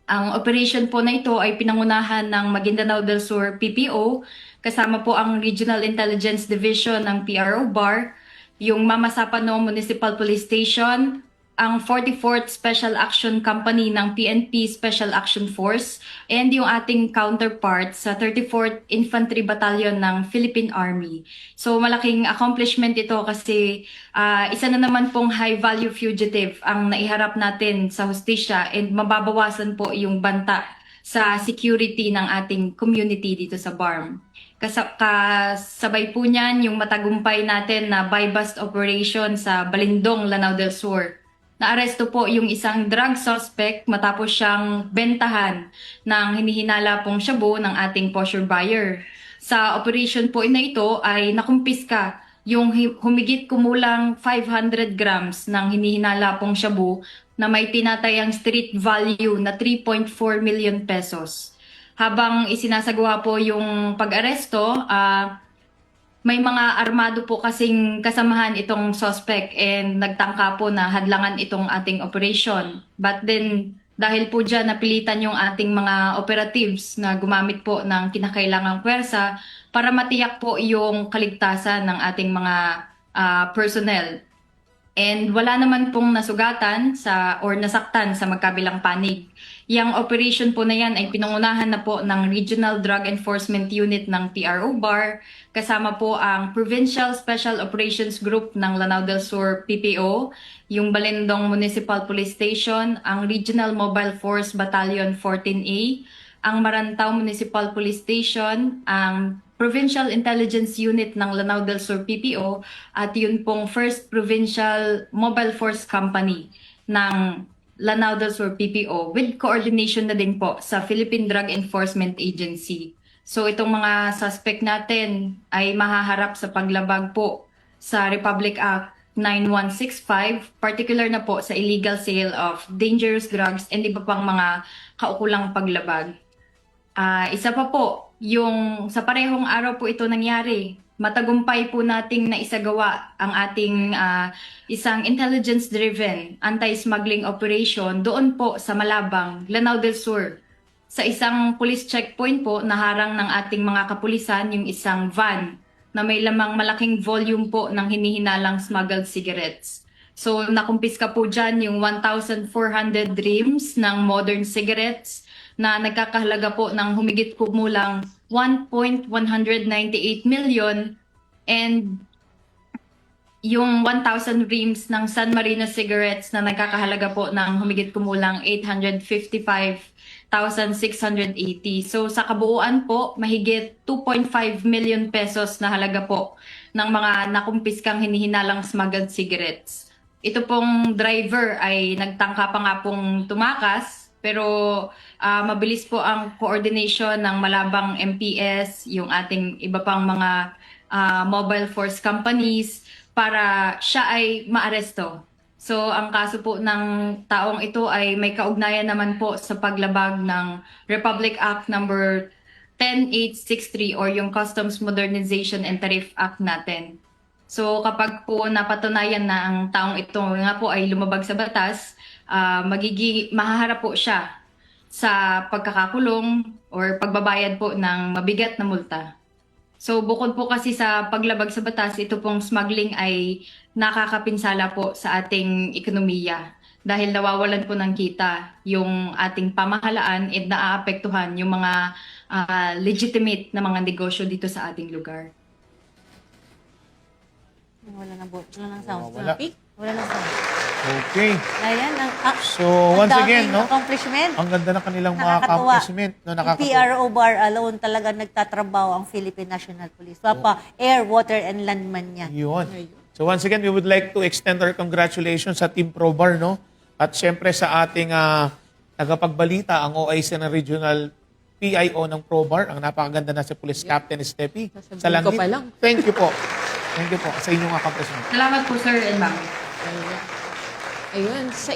Ang operation po na ito ay pinangunahan ng Maguindanao del Sur PPO, kasama po ang Regional Intelligence Division ng PRO Bar, yung Mama Sapano Municipal Police Station, ang 44th Special Action Company ng PNP Special Action Force, and yung ating counterpart sa 34th Infantry Battalion ng Philippine Army. So malaking accomplishment ito kasi isa na naman pong high-value fugitive ang naiharap natin sa hustisya and mababawasan po yung banta sa security ng ating community dito sa BARM. Kasabay po niyan yung matagumpay natin na buy-bust operation sa Balindong, Lanao del Sur. Naaresto po yung isang drug suspect matapos siyang bentahan ng hinihinala pong shabu ng ating posture buyer. Sa operation po na ito ay nakumpiska yung humigit kumulang 500 grams ng hinihinala pong shabu na may tinatayang street value na 3.4 million pesos. Habang isinasagawa po yung pag-aresto, may mga armado po kasing kasamahan itong suspect and nagtangka po na hadlangan itong ating operation. But then, dahil po dyan napilitan yung ating mga operatives na gumamit po ng kinakailangang pwersa para matiyak po yung kaligtasan ng ating mga personnel. And wala naman pong nasugatan or nasaktan sa magkabilang panig. Yang operation po na yan ay pinangunahan na po ng Regional Drug Enforcement Unit ng PRO BAR, kasama po ang Provincial Special Operations Group ng Lanao del Sur PPO, yung Balindong Municipal Police Station, ang Regional Mobile Force Battalion 14A, ang Marantao Municipal Police Station, ang Provincial Intelligence Unit ng Lanao del Sur PPO, at yun pong First Provincial Mobile Force Company ng Lanao del Sur PPO with coordination na din po sa Philippine Drug Enforcement Agency. So itong mga suspect natin ay mahaharap sa paglabag po sa Republic Act 9165, particular na po sa illegal sale of dangerous drugs and iba pang mga kaukulang paglabag. Isa pa po, yung sa parehong araw po ito nangyari, matagumpay po nating naisagawa ang ating isang intelligence-driven anti-smuggling operation doon po sa Malabang, Lanao del Sur. Sa isang police checkpoint po, naharang ng ating mga kapulisan yung isang van na may lamang malaking volume po ng hinihinalang smuggled cigarettes. So nakumpiska po dyan yung 1,400 reams ng modern cigarettes na nagkakahalaga po ng humigit kumulang 1.198 million, and yung 1,000 reams ng San Marino cigarettes na nagkakahalaga po ng humigit kumulang 855,680. So sa kabuuan po, mahigit 2.5 million pesos na halaga po ng mga nakumpiskang hinihinalang smuggled cigarettes. Ito pong driver ay nagtangka pa nga pong tumakas, pero mabilis po ang coordination ng Malabang MPS, yung ating iba pang mga mobile force companies para siya ay maaresto. So ang kaso po ng taong ito ay may kaugnayan naman po sa paglabag ng Republic Act number 10863 or yung Customs Modernization and Tariff Act natin. So kapag po napatunayan na ang taong ito nga po ay lumabag sa batas, mahaharap po siya sa pagkakakulong or pagbabayad po ng mabigat na multa. So bukod po kasi sa paglabag sa batas, ito pong smuggling ay nakakapinsala po sa ating ekonomiya dahil nawawalan po ng kita yung ating pamahalaan at naaapektuhan yung mga legitimate na mga negosyo dito sa ating lugar. Wala nang sound. Wala. Wala nang sound. Okay. Ayan, So, once again, no? Accomplishment. Ang ganda na kanilang mga Nakakatuwa. accomplishment. No, Yung nakakatuwa. PRO bar alone talaga nagtatrabaho ang Philippine National Police. Papa, air, water, and landman niya. Yun. So once again, we would like to extend our congratulations sa Team ProBar, no? At syempre sa ating tagapagbalita, ang OIC ng Regional PIO ng ProBar, ang napakaganda na si Police Captain Estepi. Sa ko langit. pa lang. Thank you po. Thank you po sa inyong accomplishment. Salamat po, Sir and Ma'am. Ayun, sa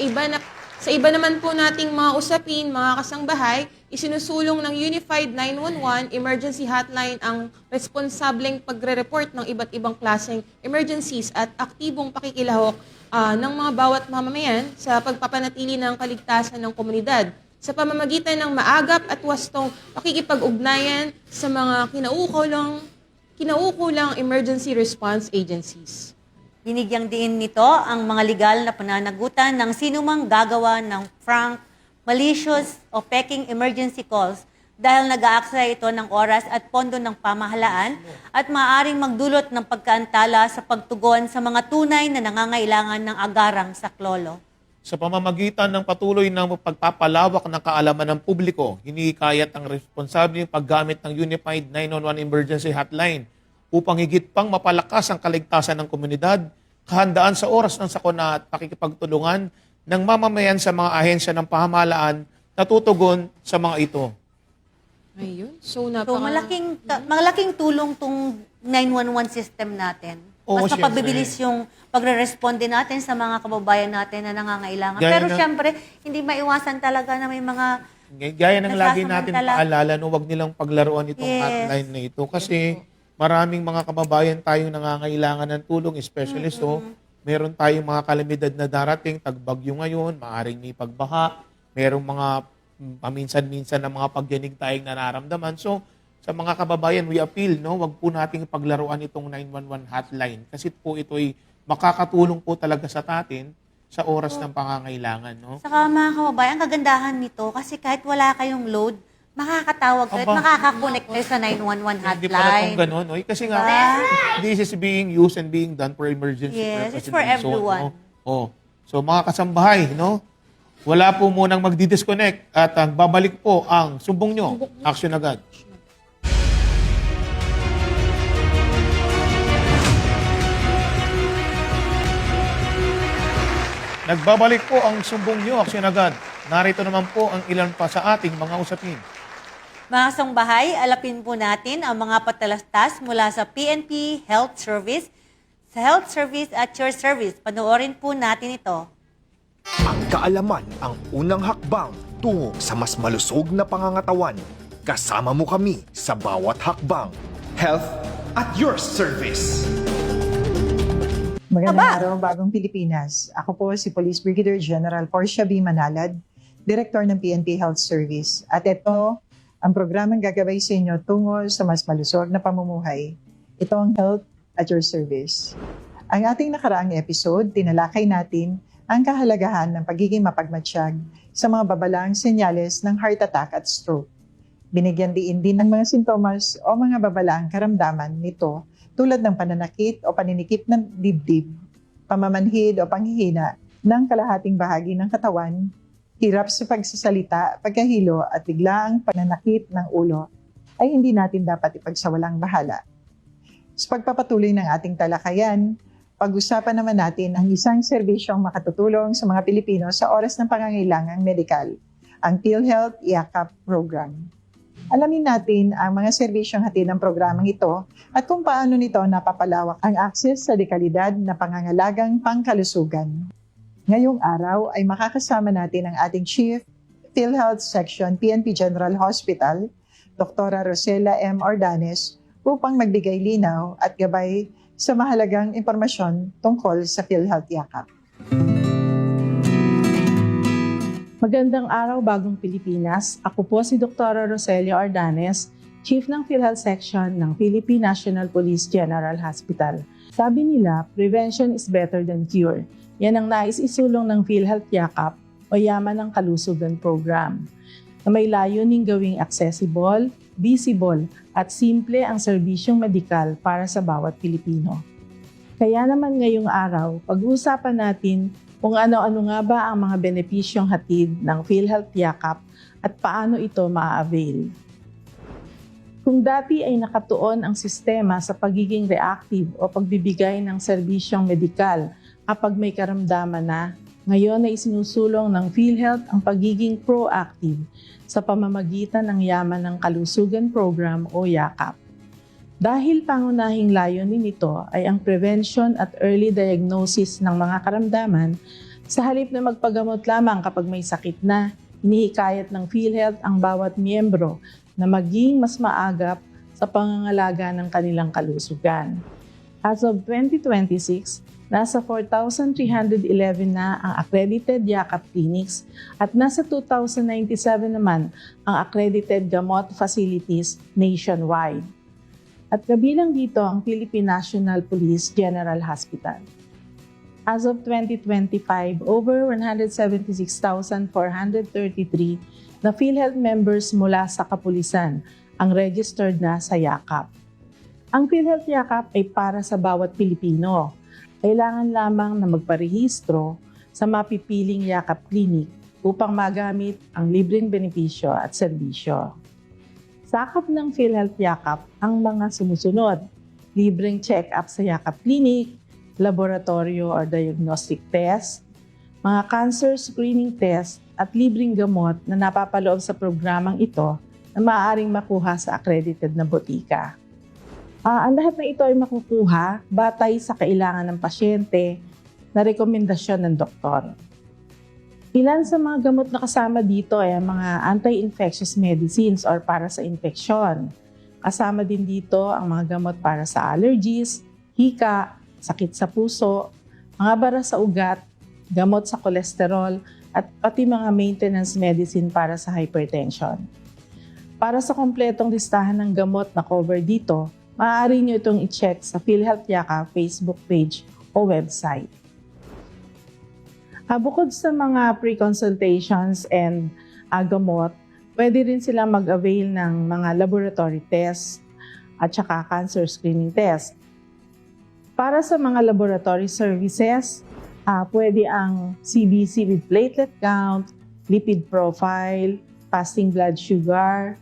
iba naman po nating mga usapin, mga kasangbahay, isinusulong ng Unified 911 Emergency Hotline ang responsableng pagre-report ng iba't ibang klaseng emergencies at aktibong pakikilahok ng mga bawat mamamayan sa pagpapanatili ng kaligtasan ng komunidad sa pamamagitan ng maagap at wastong pakikipag-ugnayan sa mga kinaukulang emergency response agencies. Binigyang diin nito ang mga legal na pananagutan ng sinumang gagawa ng frank, malicious o peking emergency calls dahil nag-aaksaya ito ng oras at pondo ng pamahalaan at maaaring magdulot ng pagkaantala sa pagtugon sa mga tunay na nangangailangan ng agarang saklolo. Sa pamamagitan ng patuloy ng pagpapalawak ng kaalaman ng publiko, hinihikayat ang responsableng paggamit ng Unified 911 Emergency Hotline upang higit pang mapalakas ang kaligtasan ng komunidad, kahandaan sa oras ng sakuna at pakikipagtulungan ng mamamayan sa mga ahensya ng pamahalaan na tutugon sa mga ito. Ayun. So malaking tulong tong 911 system natin. Oo, Mas syempre. mapabibilis yung pagre-responde natin sa mga kababayan natin na nangangailangan. Gaya Pero na- syempre, hindi maiwasan talaga na may mga Gaya ng lagi natin Nagsasamantala. paalala, no, wag nilang paglaruan itong Yes. hotline na ito kasi maraming mga kababayan tayong nangangailangan ng tulong, especially so, meron tayong mga kalamidad na darating, tagbagyo ngayon, maaring may pagbaha, merong mga paminsan-minsan na mga pagyanig tayong nararamdaman. So, sa mga kababayan, we appeal, no, wag po nating paglaruan itong 911 hotline kasi po ito ay makakatulong po talaga sa atin sa oras ng pangangailangan. No? Saka mga kababayan, ang kagandahan nito kasi kahit wala kayong load, makakatawag kayo at Aba. makakakonect kayo sa 911 Hindi pala kung hotline. ganun. Oy. Kasi nga, Diba? this is being used and being done for emergency Yes, purposes. it's for and so on, everyone. no? Oh. So mga kasambahay, no? Wala po munang magdi-disconnect at babalik po ang sumbong nyo. Action agad. Nagbabalik po ang sumbong nyo. Action agad. Narito naman po ang ilan pa sa ating mga usapin. Mga kasangbahay, alapin po natin ang mga patalastas mula sa PNP Health Service. Sa Health Service at Your Service, panoorin po natin ito. Ang kaalaman ang unang hakbang tungo sa mas malusog na pangangatawan. Kasama mo kami sa bawat hakbang. Health at Your Service. Magandang araw, Bagong Pilipinas. Ako po si Police Brigadier General Portia B. Manalad, Director ng PNP Health Service. At ito ang programang gagabay sa inyo tungo sa mas malusog na pamumuhay. Ito ang Health at Your Service. Ang ating nakaraang episode, tinalakay natin ang kahalagahan ng pagiging mapagmatsyag sa mga babalaang senyales ng heart attack at stroke. Binigyan diin din ng mga sintomas o mga babalaang karamdaman nito tulad ng pananakit o paninikip ng dibdib, pamamanhid o panghihina ng kalahating bahagi ng katawan, hirap sa pagsasalita, pagkahilo at biglaang pananakit ng ulo ay hindi natin dapat ipagsawalang bahala. Sa pagpapatuloy ng ating talakayan, pag-usapan naman natin ang isang serbisyong makatutulong sa mga Pilipino sa oras ng pangangailangang medikal, ang PhilHealth IACAP program. Alamin natin ang mga serbisyong hatid ng programang ito at kung paano nito napapalawak ang access sa dekalidad na pangangalagang pangkalusugan. Ngayong araw ay makakasama natin ang ating Chief PhilHealth Section PNP General Hospital, Dr. Rosela M. Ordanes, upang magbigay linaw at gabay sa mahalagang impormasyon tungkol sa PhilHealth IACAP. Magandang araw, Bagong Pilipinas. Ako po si Dr. Roselia Ordanes, Chief ng PhilHealth Section ng Philippine National Police General Hospital. Sabi nila, prevention is better than cure. Yan ang nais isulong ng PhilHealth IACAP o Yaman ng Kalusugan Program, na may layuning gawing accessible, visible at simple ang serbisyong medikal para sa bawat Pilipino. Kaya naman ngayong araw, pag-uusapan natin kung ano-ano nga ba ang mga benepisyong hatid ng PhilHealth IACAP at paano ito ma-avail. Kung dati ay nakatuon ang sistema sa pagiging reactive o pagbibigay ng serbisyong medikal kapag may karamdaman na, ngayon ay sinusulong ng PhilHealth ang pagiging proactive sa pamamagitan ng Yaman ng Kalusugan Program o YACAP. Dahil pangunahing layunin nito ay ang prevention at early diagnosis ng mga karamdaman, sa halip na magpagamot lamang kapag may sakit na, hinihikayat ng PhilHealth ang bawat miyembro na maging mas maagap sa pangangalaga ng kanilang kalusugan. As of 2026, nasa 4,311 na ang accredited YACAP clinics at nasa 2,097 naman ang accredited gamot facilities nationwide. At kabilang dito ang Philippine National Police General Hospital. As of 2025, over 176,433 na PhilHealth members mula sa kapulisan ang registered na sa YACAP. Ang PhilHealth YACAP ay para sa bawat Pilipino. Kailangan lamang na magparehistro sa mapipiling YACAP clinic upang magamit ang libreng benepisyo at serbisyo. Sakop ng PhilHealth YACAP ang mga sumusunod: libreng check-up sa YACAP clinic, laboratorio or diagnostic test, mga cancer screening test at libreng gamot na napapaloob sa programang ito na maaaring makuha sa accredited na botika. Ang lahat ng ito ay makukuha batay sa kailangan ng pasyente na rekomendasyon ng doktor. Ilan sa mga gamot na kasama dito ay ang mga anti-infectious medicines or para sa infeksyon. Kasama din dito ang mga gamot para sa allergies, hika, sakit sa puso, mga bara sa ugat, gamot sa kolesterol, at pati mga maintenance medicine para sa hypertension. Para sa kompletong listahan ng gamot na cover dito, maaari nyo itong i-check sa PhilHealth YACAP Facebook page o website. Bukod sa mga pre-consultations and gamot, pwede rin silang mag-avail ng mga laboratory test at saka cancer screening test. Para sa mga laboratory services, pwede ang CBC with platelet count, lipid profile, fasting blood sugar,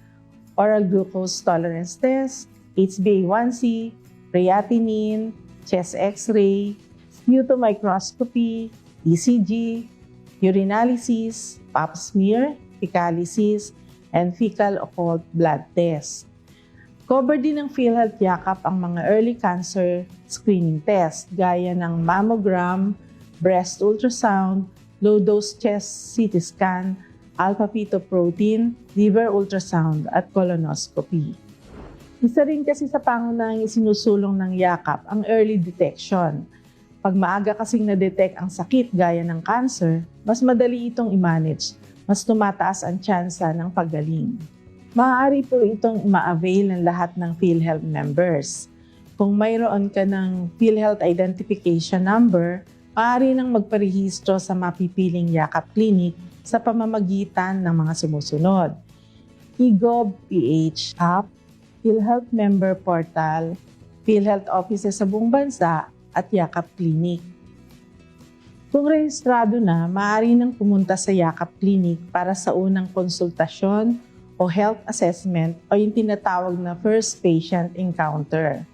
oral glucose tolerance test, HbA1c, creatinine, chest x-ray, sputum microscopy, ECG, urinalysis, pap smear, fecalysis, and fecal occult blood test. Covered din ng PhilHealth Yakap ang mga early cancer screening test gaya ng mammogram, breast ultrasound, low-dose chest CT scan, alpha-fetoprotein, liver ultrasound, at colonoscopy. Isa rin kasi sa pangunahing isinusulong ng Yakap ang early detection. Pag maaga kasing na-detect ang sakit gaya ng cancer, mas madali itong i-manage, mas tumataas ang tsansa ng paggaling. Maaari po itong ma-avail ng lahat ng PhilHealth members. Kung mayroon ka ng PhilHealth Identification Number, maaari nang magparehistro sa mapipiling Yakap Clinic sa pamamagitan ng mga sumusunod: eGov.ph app, PhilHealth Member Portal, PhilHealth Offices sa buong bansa, at Yakap Clinic. Kung rehistrado na, maaari nang pumunta sa Yakap Clinic para sa unang konsultasyon o health assessment o yung tinatawag na first patient encounter.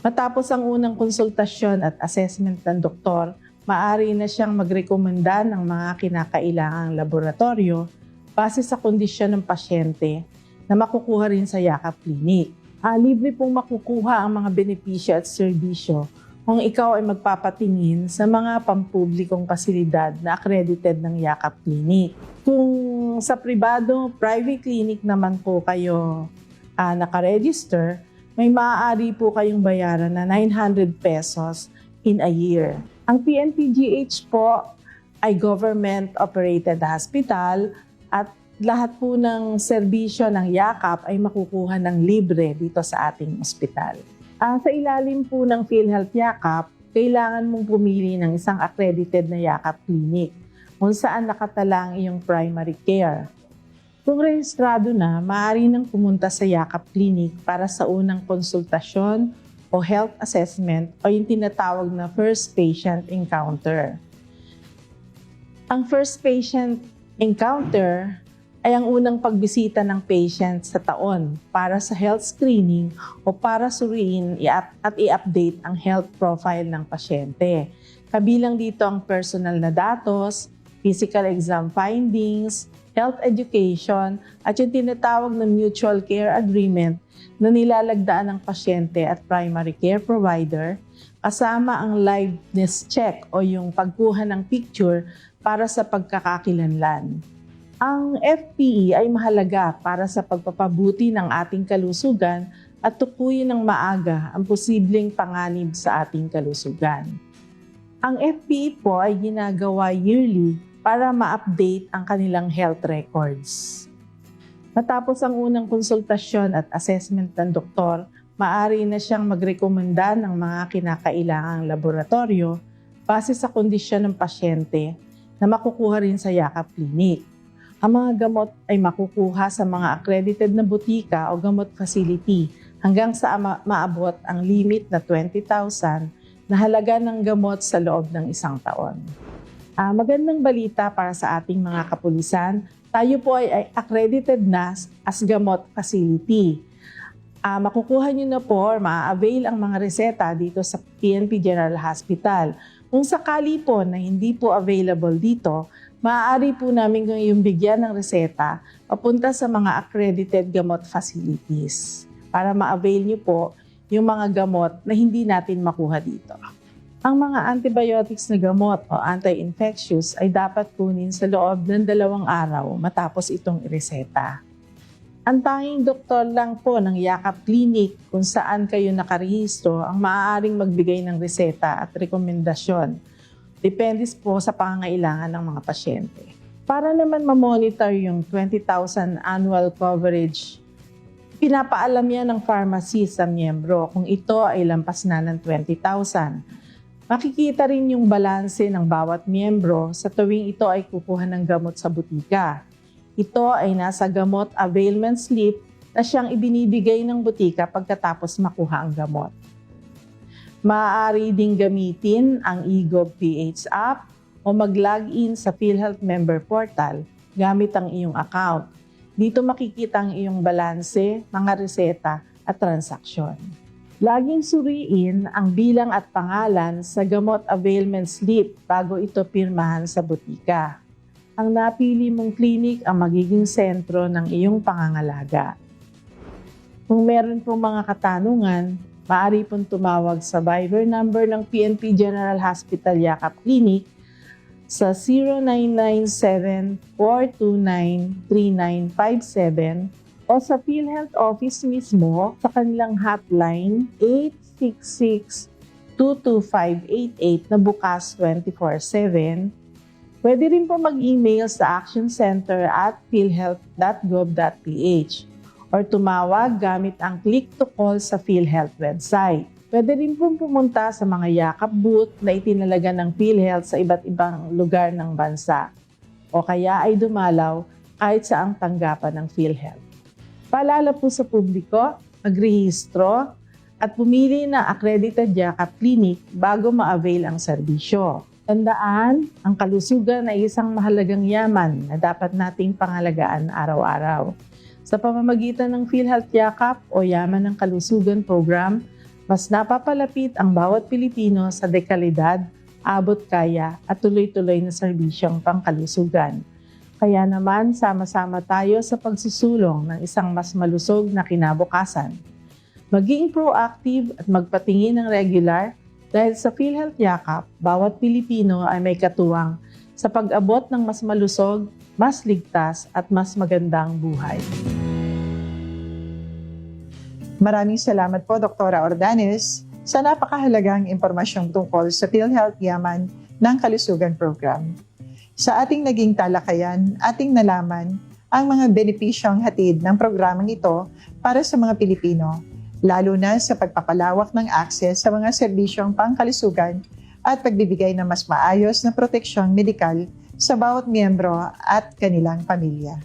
Matapos ang unang konsultasyon at assessment ng doktor, maaari na siyang magrekomenda ng mga kinakailangang laboratorio base sa kondisyon ng pasyente na makukuha rin sa Yakap Clinic. Libre pong makukuha ang mga benepisyo at serbisyo kung ikaw ay magpapatingin sa mga pampublikong pasilidad na accredited ng Yakap Clinic. Kung sa private clinic naman po kayo nakaregister, may maaari po kayong bayaran na 900 pesos in a year. Ang PNPGH po ay government-operated hospital at lahat po ng serbisyo ng Yakap ay makukuha ng libre dito sa ating ospital. Sa ilalim po ng PhilHealth Yakap, kailangan mong pumili ng isang accredited na Yakap Clinic kung saan nakatala ang iyong primary care. Kung rehistrado na, maaari nang pumunta sa Yakap Clinic para sa unang konsultasyon o health assessment o yung tinatawag na first patient encounter. Ang first patient encounter ay ang unang pagbisita ng patient sa taon para sa health screening o para suriin at i-update ang health profile ng pasyente. Kabilang dito ang personal na datos, physical exam findings, health education, at yung tinatawag na mutual care agreement na nilalagdaan ng pasyente at primary care provider, kasama ang liveness check o yung pagkuha ng picture para sa pagkakakilanlan. Ang FPE ay mahalaga para sa pagpapabuti ng ating kalusugan at tukuyin ng maaga ang posibleng panganib sa ating kalusugan. Ang FPE po ay ginagawa yearly para ma-update ang kanilang health records. Matapos ang unang konsultasyon at assessment ng doktor, maaari na siyang magrekomenda ng mga kinakailangang laboratorio base sa kondisyon ng pasyente na makukuha rin sa Yakap Clinic. Ang mga gamot ay makukuha sa mga accredited na butika o gamot facility hanggang sa maabot ang limit na 20,000 na halaga ng gamot sa loob ng isang taon. Magandang balita para sa ating mga kapulisan, tayo po ay accredited na as gamot facility. Makukuha nyo na po or ma-avail ang mga reseta dito sa PNP General Hospital. Kung sakali po na hindi po available dito, maaari po namin yung bigyan ng reseta papunta sa mga accredited gamot facilities para ma-avail nyo po yung mga gamot na hindi natin makuha dito. Ang mga antibiotics na gamot o anti-infectious ay dapat kunin sa loob ng 2 araw matapos itong ireseta. Ang tanging doktor lang po ng Yakap Clinic kung saan kayo nakarehistro ang maaaring magbigay ng reseta at rekomendasyon. Depende po sa pangangailangan ng mga pasyente. Para naman ma-monitor yung 20,000 annual coverage, pinapaalam yan ng pharmacy sa miyembro kung ito ay lampas na ng 20,000. Makikita rin yung balanse ng bawat miyembro sa tuwing ito ay kukuha ng gamot sa butika. Ito ay nasa gamot availment slip na siyang ibinibigay ng butika pagkatapos makuha ang gamot. Maaari ding gamitin ang eGov.ph app o mag-login sa PhilHealth member portal gamit ang iyong account. Dito makikita ang iyong balanse, mga reseta at transaksyon. Laging suriin ang bilang at pangalan sa gamot availment slip bago ito pirmahan sa butika. Ang napili mong klinik ang magiging sentro ng iyong pangangalaga. Kung meron pong mga katanungan, maaari pong tumawag sa Viber number ng PNP General Hospital Yakap Clinic sa 0997-429-3957 o sa PhilHealth office mismo sa kanilang hotline 866-22588 na bukas 24/7. Pwede rin po mag-email sa actioncenter@philhealth.gov.ph or tumawag gamit ang click-to-call sa PhilHealth website. Pwede rin po pumunta sa mga yakap booth na itinalaga ng PhilHealth sa iba't ibang lugar ng bansa o kaya ay dumalaw kahit sa ang tanggapan ng PhilHealth. Paalala po sa publiko, magrehistro at pumili ng accredited yakap clinic bago ma-avail ang serbisyo. Tandaan, ang kalusugan ay isang mahalagang yaman na dapat nating pangalagaan araw-araw. Sa pamamagitan ng PhilHealth Yakap o Yaman ng Kalusugan Program, mas napapalapit ang bawat Pilipino sa dekalidad, abot kaya at tuloy-tuloy na serbisyong pangkalusugan. Kaya naman, sama-sama tayo sa pagsusulong ng isang mas malusog na kinabukasan. Maging proactive at magpatingin ng regular dahil sa PhilHealth Yakap, bawat Pilipino ay may katuwang sa pag-abot ng mas malusog, mas ligtas at mas magandang buhay. Maraming salamat po, Dr. Ordanes, sa napakahalagang impormasyong tungkol sa PhilHealth Yaman ng Kalusugan Program. Sa ating naging talakayan, ating nalaman ang mga benepisyong hatid ng programang ito para sa mga Pilipino, lalo na sa pagpapalawak ng access sa mga serbisyong pangkalusugan at pagbibigay ng mas maayos na proteksyong medikal sa bawat miyembro at kanilang pamilya.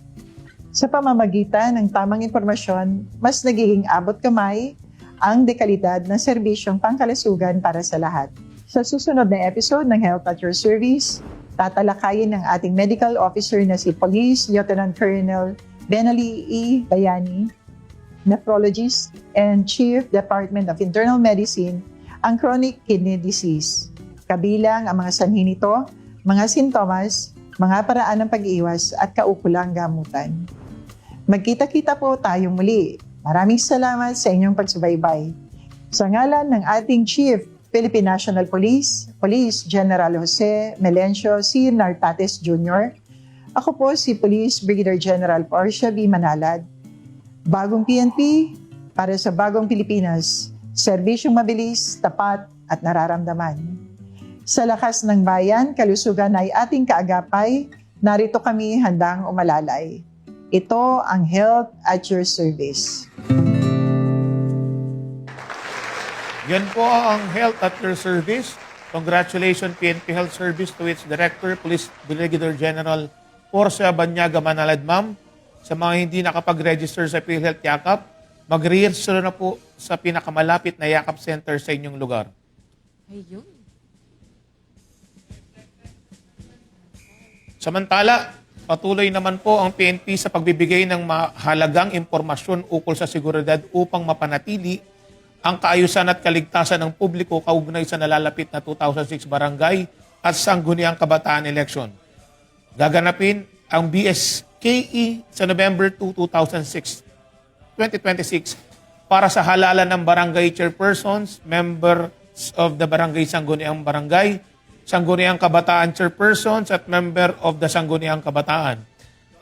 Sa pamamagitan ng tamang impormasyon, mas nagiging abot kamay ang dekalidad ng serbisyong pangkalusugan para sa lahat. Sa susunod na episode ng Health at Your Service, tatalakayin ng ating medical officer na si Police Lieutenant Colonel Benali E. Bayani, nephrologist and Chief Department of Internal Medicine, ang chronic kidney disease. Kabilang ang mga sanhi nito, mga sintomas, mga paraan ng pag-iwas at kaukulang gamutan. Magkita-kita po tayong muli. Maraming salamat sa inyong pagsubaybay. Sa ngalan ng ating Chief Philippine National Police, Police General Jose Melencio C. Nartates Jr., ako po si Police Brigadier General Porcia B. Manalad. Bagong PNP para sa bagong Pilipinas, serbisyong mabilis, tapat at nararamdaman. Sa lakas ng bayan, kalusugan ay ating kaagapay, narito kami handang umalalay. Ito ang Health at Your Service. Yan po ang Health at Your Service. Congratulations PNP Health Service to its Director, Police Brigadier General Porcia Banyaga Manalad, ma'am. Sa mga hindi nakapag-register sa PhilHealth Yakap, mag-register na po sa pinakamalapit na Yakap Center sa inyong lugar. Ayun. Samantala, patuloy naman po ang PNP sa pagbibigay ng mahalagang impormasyon ukol sa seguridad upang mapanatili ang kaayusan at kaligtasan ng publiko kaugnay sa nalalapit na 2006 barangay at sangguniang kabataan election. Gaganapin ang BSKE sa November 2, 2026 para sa halalan ng barangay chairpersons, members of the barangay sangguniang barangay, sangguniang kabataan chairpersons at member of the sangguniang kabataan.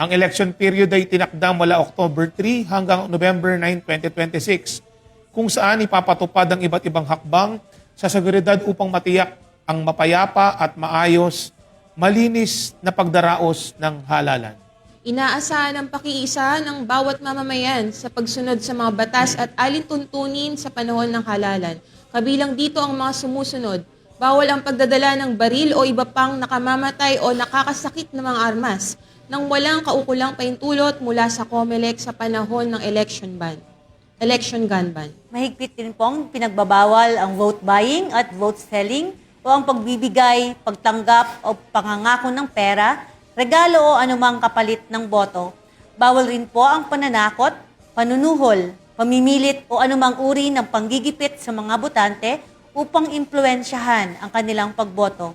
Ang election period ay tinakdang mula October 3 hanggang November 9, 2026, kung saan ipapatupad ang iba't ibang hakbang sa seguridad upang matiyak ang mapayapa at maayos, malinis na pagdaraos ng halalan. Inaasahan ang pakiisa ng bawat mamamayan sa pagsunod sa mga batas at alintuntunin sa panahon ng halalan. Kabilang dito ang mga sumusunod: Bawal ang pagdadala ng baril o iba pang nakamamatay o nakakasakit na mga armas nang walang kaukulang paintulot mula sa COMELEC sa panahon ng election gun ban. Mahigpit din pong pinagbabawal ang vote buying at vote selling o ang pagbibigay, pagtanggap o pangangako ng pera, regalo o anumang kapalit ng boto. Bawal rin po ang pananakot, panunuhol, pamimilit o anumang uri ng panggigipit sa mga botante upang impluwensyahan ang kanilang pagboto.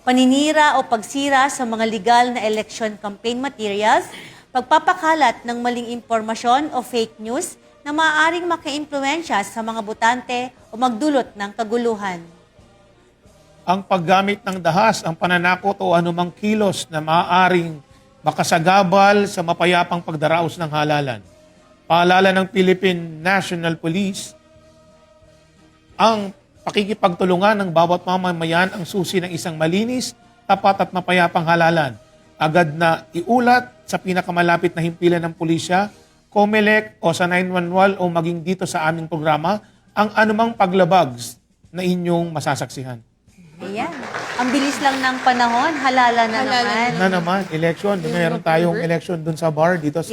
Paninira o pagsira sa mga legal na election campaign materials, pagpapakalat ng maling impormasyon o fake news na maaaring maka-impluwensya sa mga botante o magdulot ng kaguluhan. Ang paggamit ng dahas, ang pananakot o anumang kilos na maaaring makasagabal sa mapayapang pagdaraos ng halalan. Paalala ng Philippine National Police, ang pakikipagtulungan ng bawat mamamayan ang susi ng isang malinis, tapat at mapayapang halalan. Agad na iulat sa pinakamalapit na himpilan ng pulisya, COMELEC o sa 911 o maging dito sa aming programa, ang anumang paglabag na inyong masasaksihan. Ayan. Ang bilis lang ng panahon, halala na naman. Na naman, election. Meron tayong election dun sa bar dito sa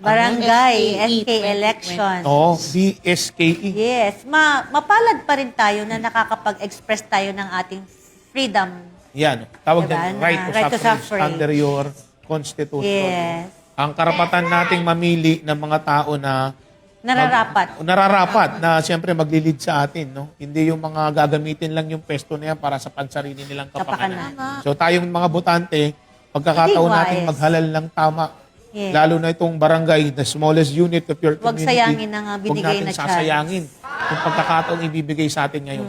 Barangay SK election. Oo, BSKE. Yes. Mapalad pa rin tayo na nakakapag-express tayo ng ating freedom. Yan. Tawag Diba? din, right to suffrage under your constitution. Yes. Ang karapatan nating mamili ng mga tao na Nararapat. na siyempre maglilid sa atin, no? Hindi yung mga gagamitin lang yung pesto na yan para sa pansarili nilang kapakanan. So tayong mga botante, pagkakataon nating maghalal ng tama. Yes. Lalo na itong barangay, the smallest unit of your Huwag community. sayangin ang binigay na Huwag natin sasayangin yung pagkakataong ibibigay sa atin ngayon.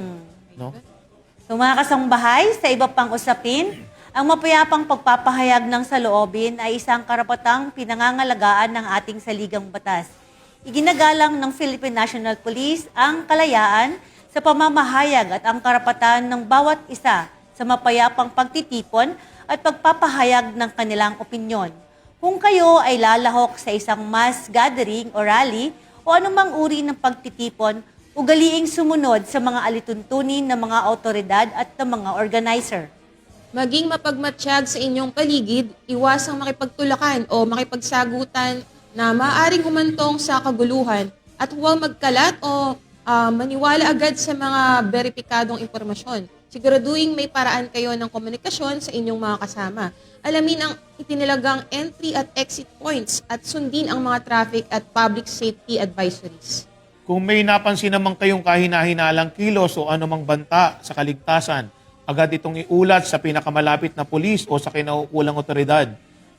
No? So mga kasangbahay, sa iba pang usapin, ang mapayapang pagpapahayag ng saloobin ay isang karapatang pinangangalagaan ng ating saligang batas. Iginagalang ng Philippine National Police ang kalayaan sa pamamahayag at ang karapatan ng bawat isa sa mapayapang pagtitipon at pagpapahayag ng kanilang opinyon. Kung kayo ay lalahok sa isang mass gathering o rally o anumang uri ng pagtitipon, ugaliing sumunod sa mga alituntunin ng mga autoridad at ng mga organizer. Maging mapagmatsyag sa inyong paligid, iwasang makipagtulakan o makipagsagutan na maaaring humantong sa kaguluhan at huwag magkalat o maniwala agad sa mga beripikadong impormasyon. Siguraduhin may paraan kayo ng komunikasyon sa inyong mga kasama. Alamin ang itinilagang entry at exit points at sundin ang mga traffic at public safety advisories. Kung may napansin naman kayong kahina-hinalang kilos o anumang banta sa kaligtasan, agad itong iulat sa pinakamalapit na pulis o sa kinaukulang otoridad.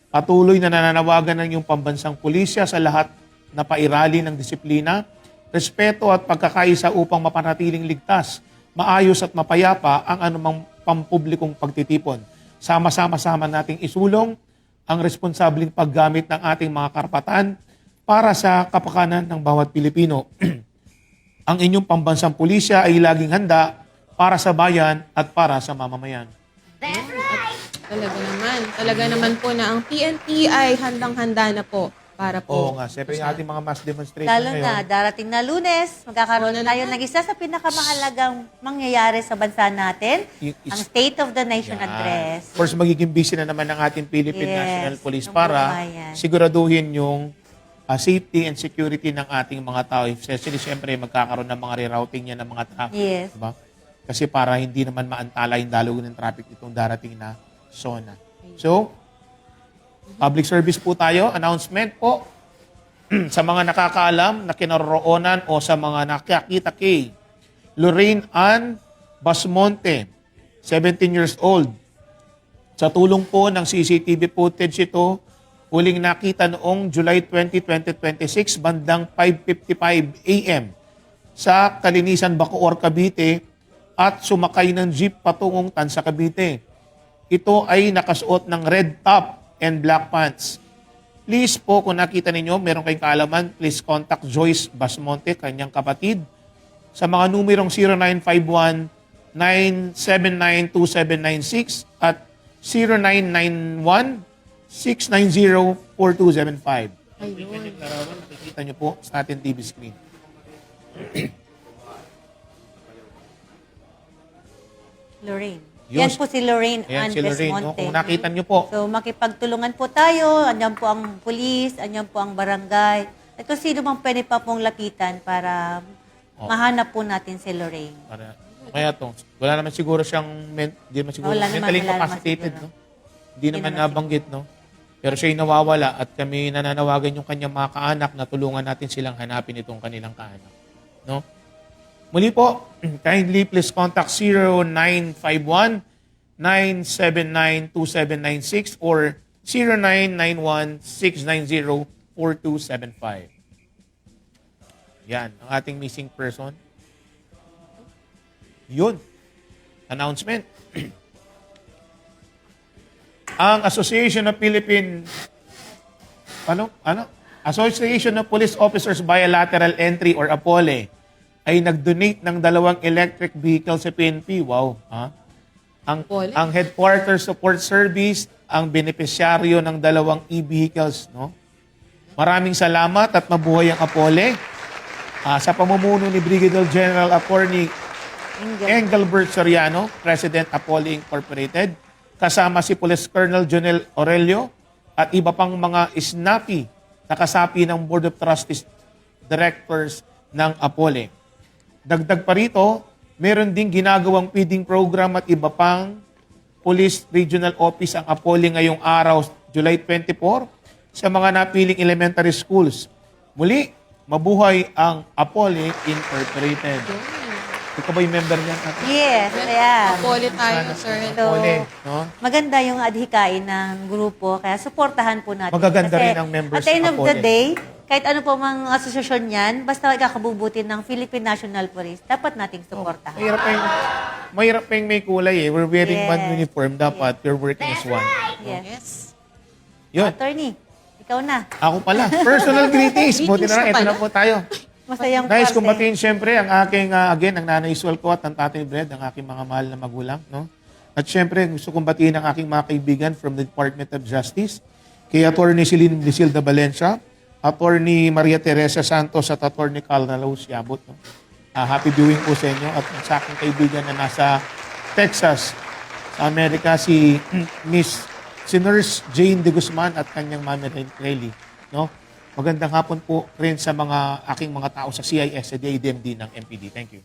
Patuloy na nananawagan ng iyong pambansang pulisya sa lahat na pairali ng disiplina, respeto at pagkakaisa upang mapanatiling ligtas, maayos at mapayapa ang anumang pampublikong pagtitipon. Sama-sama nating isulong ang responsabling paggamit ng ating mga karapatan para sa kapakanan ng bawat Pilipino. Ang inyong pambansang pulisya ay laging handa para sa bayan at para sa mamamayan. Talaga naman po na ang PNP ay handang-handa na po para po. Oo nga, siyempre yung ating mga mass demonstration Lalo ngayon. na, darating na Lunes, magkakaroon tayo ng isa sa pinakamahalagang mangyayari sa bansa natin, ang State of the Nation Address. Of course, magiging busy na naman ng ating Philippine Yes, National Police ng para bayan. siguraduhin yung safety and security ng ating mga tao. Especially, siyempre, magkakaroon ng mga rerouting niya ng mga traffic. Yes. Diba? Kasi para hindi naman maantala yung daloy ng traffic itong darating na zona. So, public service po tayo. Announcement po sa mga nakakaalam na kinaroroonan o sa mga nakakita kay Lorraine Ann Basmonte, 17 years old. Sa tulong po ng CCTV footage ito, huling nakita noong July 20, 2026, bandang 5:55 a.m. sa Kalinisan, Bacoor, Cavite at sumakay ng jeep patungong Tansa, Cavite. Ito ay nakasuot ng red top and black pants. Please po, kung nakita ninyo, meron kayong kaalaman, please contact Joyce Basmonte, kanyang kapatid, sa mga numerong 0951-979-2796 at 0991-690-4275. Ayun. Nakikita nyo po sa ating TV screen. Lorraine. Yun. Yan po si Lorraine Ayan Ann si Lorraine. No? Desmonte. Kung nakita niyo po, So, makipagtulungan po tayo. Andyan po ang pulis, andyan po ang barangay. At kung sino mang pwede pa pong lapitan para mahanap po natin si Lorraine. para, kaya to, wala naman siguro siyang, hindi naman siguro, Wala naman, mentally wala naman capacitated, siguro. no? Hindi naman nabanggit, no? Pero siya'y nawawala at kami nananawagan yung kanyang mga kaanak na tulungan natin silang hanapin itong kanilang kaanak. No? Muli po, kindly please contact 0951-979-2796 or 0991-690-4275. Yan, ang ating missing person. Yun. Announcement. Ang Association of Association of Police Officers Bilateral Entry or APOLE ay nag-donate ng 2 electric vehicles sa PNP. Wow. Ha? Ang Headquarters Support Service ang benepisyaryo ng 2 e-vehicles. No? Maraming salamat at mabuhay ang APOLE. Sa pamumuno ni Brigadier General Attorney Engelbert Soriano, President APOLE Incorporated, kasama si Police Colonel Jonel Aurelio at iba pang mga snappy na kasapi ng Board of Trustees Directors ng APOLE. Dagdag pa rito, meron ding ginagawang feeding program at iba pang Police Regional Office ang APOLE ngayong araw, July 24, sa mga napiling elementary schools. Muli, mabuhay ang APOLE Incorporated. Ikaw ba yung member niyan? Yes, ayan. Apole tayo, sir. So, APOLE, no? maganda yung adhikain ng grupo, kaya supportahan po natin. Magaganda Kasi rin ang members at the end ng of the APOLE. day, kahit ano po mang asosasyon yan, basta ikakabubuti ng Philippine National Police, dapat nating supportahan. Mahirap pa yung may kulay eh. We're wearing Yes. one uniform. Dapat we're working as one. Yes. Yun. Attorney, ikaw na. Ako pala. Personal greetings. Buti na lang. Ito na po tayo. Masayang Nice parte. kumbatiin siyempre ang aking, again, ang nanay Iswal ko at ang tatay Brad, ang aking mga mahal na magulang. No? At siyempre, gusto kong batiin ang aking mga kaibigan from the Department of Justice, kay Attorney Celine Brisilda Valencia, Attorney Maria Teresa Santos at Attorney Carl Rose Yabot. No? Happy viewing po sa inyo at sa aking kaibigan na nasa Texas, sa Amerika, si Nurse Jane De Guzman at kanyang mami Rayleigh. No? Magandang hapon po rin sa mga aking mga tao sa CIS, sa DIDMD ng MPD. Thank you.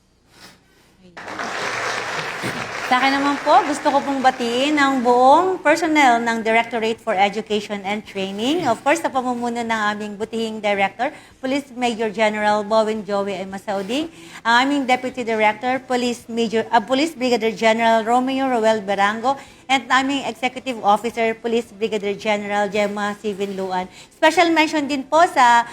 Sa akin naman po, gusto ko pong batiin ang buong personnel ng Directorate for Education and Training. Of course, sa pamumuno ng aming butihing Director, Police Major General Bowen Joey M. Masauding, ang aming Deputy Director, Police Brigadier General Romeo Roel Berango, and aming Executive Officer, Police Brigadier General Gemma Sivin Luan. Special mention din po sa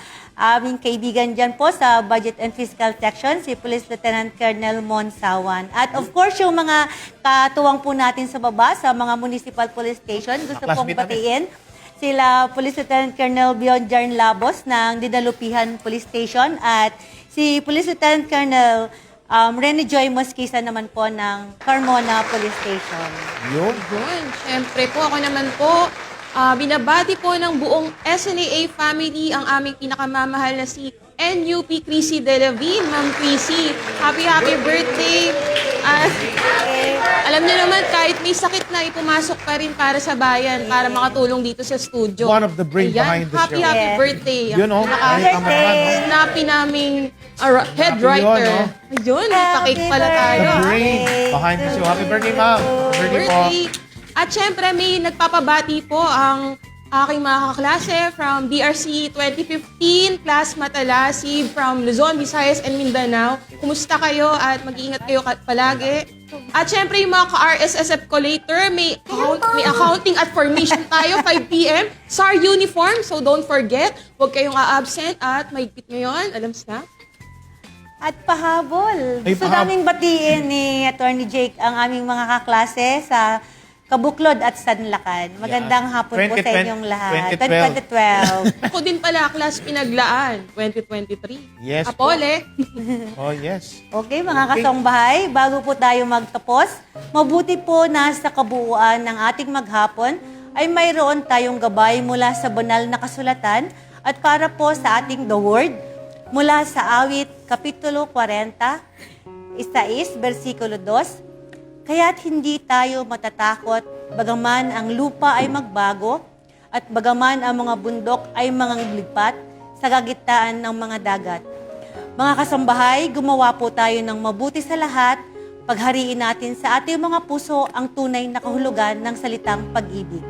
aming kaibigan dyan po sa Budget and Fiscal Section, si Police Lieutenant Colonel Mon Sawan. At of course, yung mga katuwang po natin sa baba, sa mga municipal police station, gusto pong batiin sila Police Lieutenant Colonel Bionjarn Labos ng Didalupihan Police Station at si Police Lieutenant Colonel Rene Joy Mosquisa naman po ng Carmona Police Station. Yun. Siyempre po, ako naman po, binabati po ng buong SNAA family ang aming pinakamamahal na si NUP Chrissy Delavin. Ma'am Chrissy, happy birthday. Alam niyo naman, kahit may sakit na, ipumasok pa rin para sa bayan, para makatulong dito sa studio. One of the brain behind the show. Happy birthday. Yun, oh. Snappy naming head writer. Ayun, pakik pala tayo. The brain behind the show. Happy birthday, ma'am. Happy birthday po. At syempre, may nagpapabati po ang aking mga kaklase from DRC 2015, Class Matalasi from Luzon, Visayas, and Mindanao. Kumusta kayo at mag-iingat kayo palagi. At syempre, yung mga ka-RSSF collator, may accounting at formation tayo, 5 p.m. SAR uniform, so don't forget, huwag kayong a-absent at mahigpit nyo yun. Alam na? At pahabol. Gusto naming batiin ni Attorney Jake ang aming mga kaklase sa Kabuklod at Sanlacan. Magandang hapon po sa inyong lahat. 2012. Ako din pala, class Pinaglaan, 2023. Yes Apole. Oh, yes. Okay, mga kasongbahay, bago po tayo magtapos, mabuti po na sa kabuuan ng ating maghapon ay mayroon tayong gabay mula sa banal na kasulatan at para po sa ating The Word mula sa Awit, Kapitulo 40, Isais, versikulo 2, Kaya't hindi tayo matatakot bagaman ang lupa ay magbago at bagaman ang mga bundok ay manganglipat sa kagitaan ng mga dagat. Mga kasambahay, gumawa po tayo ng mabuti sa lahat. Paghariin natin sa ating mga puso ang tunay na kahulugan ng salitang pag-ibig.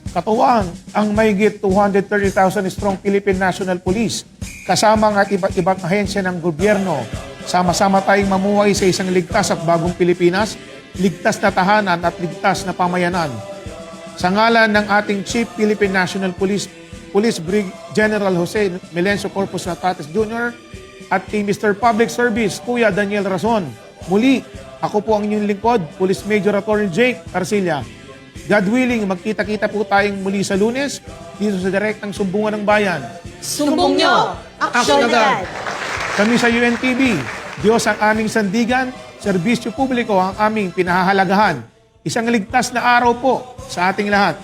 Katuwang ang mahigit 230,000 strong Philippine National Police kasama ang iba't ibang ahensya ng gobyerno. Sama-sama tayong mamuhay sa isang ligtas at bagong Pilipinas, ligtas na tahanan at ligtas na pamayanan. Sa ngalan ng ating Chief Philippine National Police Brig General Jose Melencio Corpus Natates Jr. at kay Mr. Public Service Kuya Daniel Razon. Muli, ako po ang inyong lingkod, Police Major Attorney Jake Arcilla. God willing, magkita-kita po tayong muli sa Lunes dito sa Direktang Sumbungan ng Bayan. Sumbong nyo! Aksyon agad! Kami sa UNTV, Diyos ang aming sandigan, serbisyo publiko ang aming pinahahalagahan. Isang ligtas na araw po sa ating lahat.